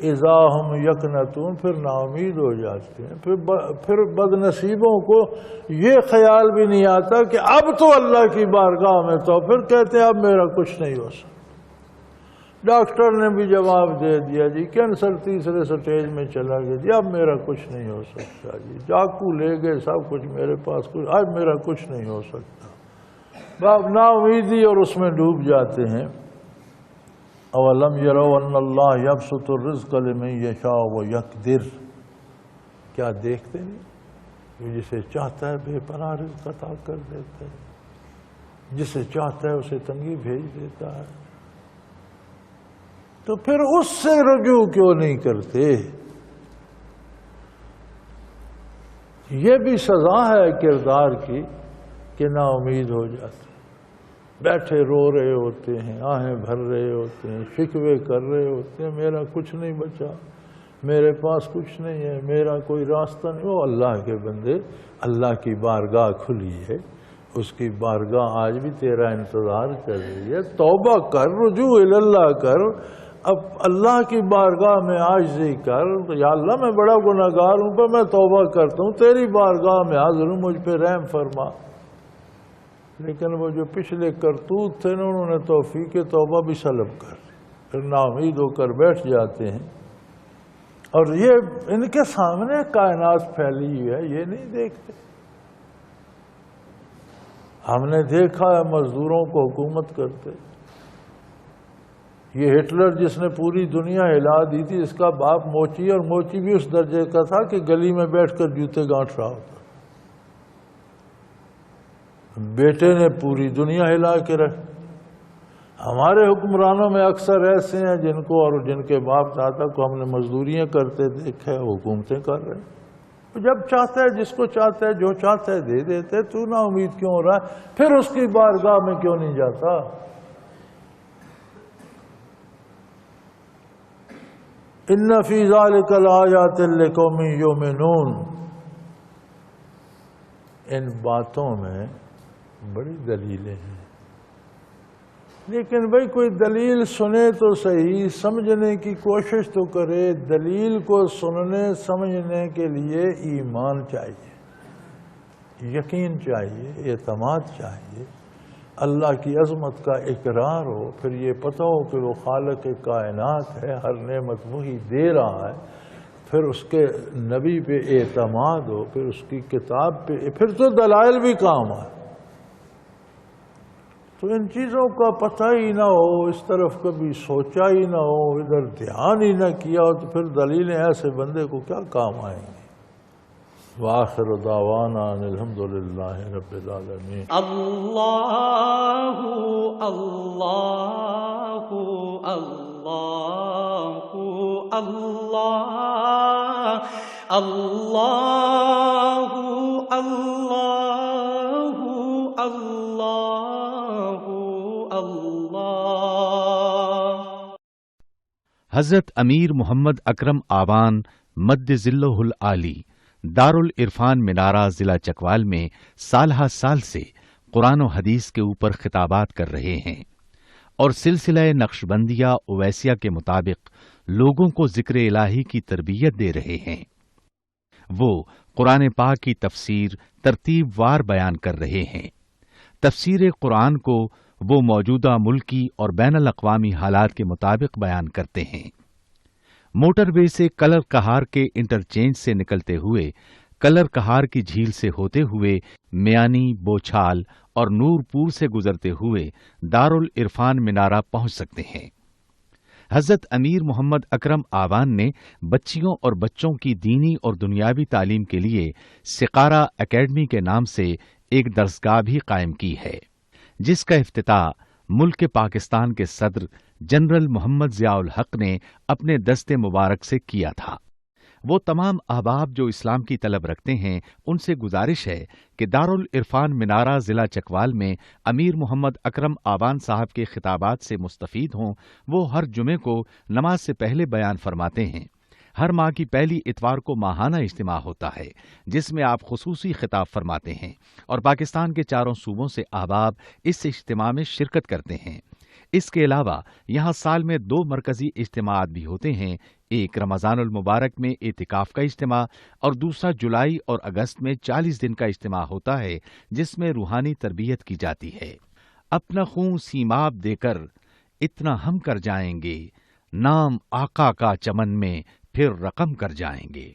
اذا ہم یقنطون، پھر نا امید ہو جاتے ہیں، پھر بد نصیبوں کو یہ خیال بھی نہیں آتا کہ اب تو اللہ کی بارگاہ میں، تو پھر کہتے ہیں اب میرا کچھ نہیں ہو سکتا۔ ڈاکٹر نے بھی جواب دے دیا جی، کینسر تیسرے سٹیج میں چلا گیا جی، اب میرا کچھ نہیں ہو سکتا جی، چاقو لے گئے سب کچھ میرے پاس، کچھ اب میرا کچھ نہیں ہو سکتا، باب نا امیدی اور اس میں ڈوب جاتے ہیں۔ اولم یروا ان اللہ یبسط الرزق لمن یشاء ویقدر، کیا دیکھتے نہیں کہ جسے چاہتا ہے بے پناہ رزق عطا کر دیتا ہے، جسے چاہتا ہے اسے تنگی بھیج دیتا ہے، تو پھر اس سے رجوع کیوں نہیں کرتے؟ یہ بھی سزا ہے کردار کی کہ نا امید ہو جاتے، بیٹھے رو رہے ہوتے ہیں، آہیں بھر رہے ہوتے ہیں، شکوے کر رہے ہوتے ہیں، میرا کچھ نہیں بچا، میرے پاس کچھ نہیں ہے، میرا کوئی راستہ نہیں۔ وہ اللہ کے بندے، اللہ کی بارگاہ کھلی ہے، اس کی بارگاہ آج بھی تیرا انتظار کر رہی ہے، توبہ کر، رجوع اللہ کر، اب اللہ کی بارگاہ میں عاجزی کر، یا اللہ میں بڑا گناہگار ہوں پر میں توبہ کرتا ہوں، تیری بارگاہ میں حاضر ہوں، مجھ پہ رحم فرما۔ لیکن وہ جو پچھلے کرتوت تھے نا، انہوں نے توفیق توبہ بھی سلب کر، پھر نا امید ہو کر بیٹھ جاتے ہیں، اور یہ ان کے سامنے کائنات پھیلی ہوئی ہے، یہ نہیں دیکھتے۔ ہم نے دیکھا ہے مزدوروں کو حکومت کرتے، یہ ہٹلر جس نے پوری دنیا ہلا دی تھی، اس کا باپ موچی، اور موچی بھی اس درجے کا تھا کہ گلی میں بیٹھ کر جوتے گانٹ رہا ہوتا، بیٹے نے پوری دنیا ہلا کے رکھ۔ ہمارے حکمرانوں میں اکثر ایسے ہیں جن کو اور جن کے باپ دادا کو ہم نے مزدوریاں کرتے دیکھے، حکومتیں کر رہے ہیں۔ جب چاہتا ہے، جس کو چاہتا ہے، جو چاہتا ہے دے دیتے، تو نا امید کیوں ہو رہا ہے؟ پھر اس کی بارگاہ میں کیوں نہیں جاتا؟ ان فی ذلک لآیات لقوم یؤمنون، ان باتوں میں بڑی دلیلیں ہیں، لیکن بھئی کوئی دلیل سنے تو صحیح، سمجھنے کی کوشش تو کرے۔ دلیل کو سننے سمجھنے کے لیے ایمان چاہیے، یقین چاہیے، اعتماد چاہیے، اللہ کی عظمت کا اقرار ہو، پھر یہ پتہ ہو کہ وہ خالق کائنات ہے، ہر نعمت وہی دے رہا ہے، پھر اس کے نبی پہ اعتماد ہو، پھر اس کی کتاب پہ، پھر تو دلائل بھی کام آئے۔ تو ان چیزوں کا پتہ ہی نہ ہو، اس طرف کبھی سوچا ہی نہ ہو، ادھر دھیان ہی نہ کیا ہو، تو پھر دلیلیں ایسے بندے کو کیا کام آئیں گی؟ وآخر دعوانا ان الحمد للہ رب العالمین۔ اللہ اللہ اللہ اللہ اللہ اللہ اللہ اللہ۔ حضرت امیر محمد اکرم آوان مد ظلہ العالی دارالعرفان منارہ ضلع چکوال میں سالہ سال سے قرآن و حدیث کے اوپر خطابات کر رہے ہیں اور سلسلہ نقشبندیہ اویسیہ کے مطابق لوگوں کو ذکر الہی کی تربیت دے رہے ہیں۔ وہ قرآن پاک کی تفسیر ترتیب وار بیان کر رہے ہیں۔ تفسیر قرآن کو وہ موجودہ ملکی اور بین الاقوامی حالات کے مطابق بیان کرتے ہیں۔ موٹر وے سے کلر کہار کے انٹرچینج سے نکلتے ہوئے، کلر کہار کی جھیل سے ہوتے ہوئے، میانی، بوچھال اور نور پور سے گزرتے ہوئے دارالعرفان منارہ پہنچ سکتے ہیں۔ حضرت امیر محمد اکرم آوان نے بچیوں اور بچوں کی دینی اور دنیاوی تعلیم کے لیے سقارہ اکیڈمی کے نام سے ایک درسگاہ بھی قائم کی ہے، جس کا افتتاح ملک پاکستان کے صدر جنرل محمد ضیاء الحق نے اپنے دست مبارک سے کیا تھا۔ وہ تمام احباب جو اسلام کی طلب رکھتے ہیں ان سے گزارش ہے کہ دارالعرفان منارہ ضلع چکوال میں امیر محمد اکرم آوان صاحب کے خطابات سے مستفید ہوں۔ وہ ہر جمعے کو نماز سے پہلے بیان فرماتے ہیں۔ ہر ماہ کی پہلی اتوار کو ماہانہ اجتماع ہوتا ہے جس میں آپ خصوصی خطاب فرماتے ہیں اور پاکستان کے چاروں صوبوں سے احباب اس اجتماع میں شرکت کرتے ہیں۔ اس کے علاوہ یہاں سال میں 2 مرکزی اجتماعات بھی ہوتے ہیں، ایک رمضان المبارک میں اعتکاف کا اجتماع اور دوسرا جولائی اور اگست میں 40 دن کا اجتماع ہوتا ہے جس میں روحانی تربیت کی جاتی ہے۔ اپنا خون سیماب دے کر اتنا ہم کر جائیں گے، نام آقا کا چمن میں پھر رقم کر جائیں گے۔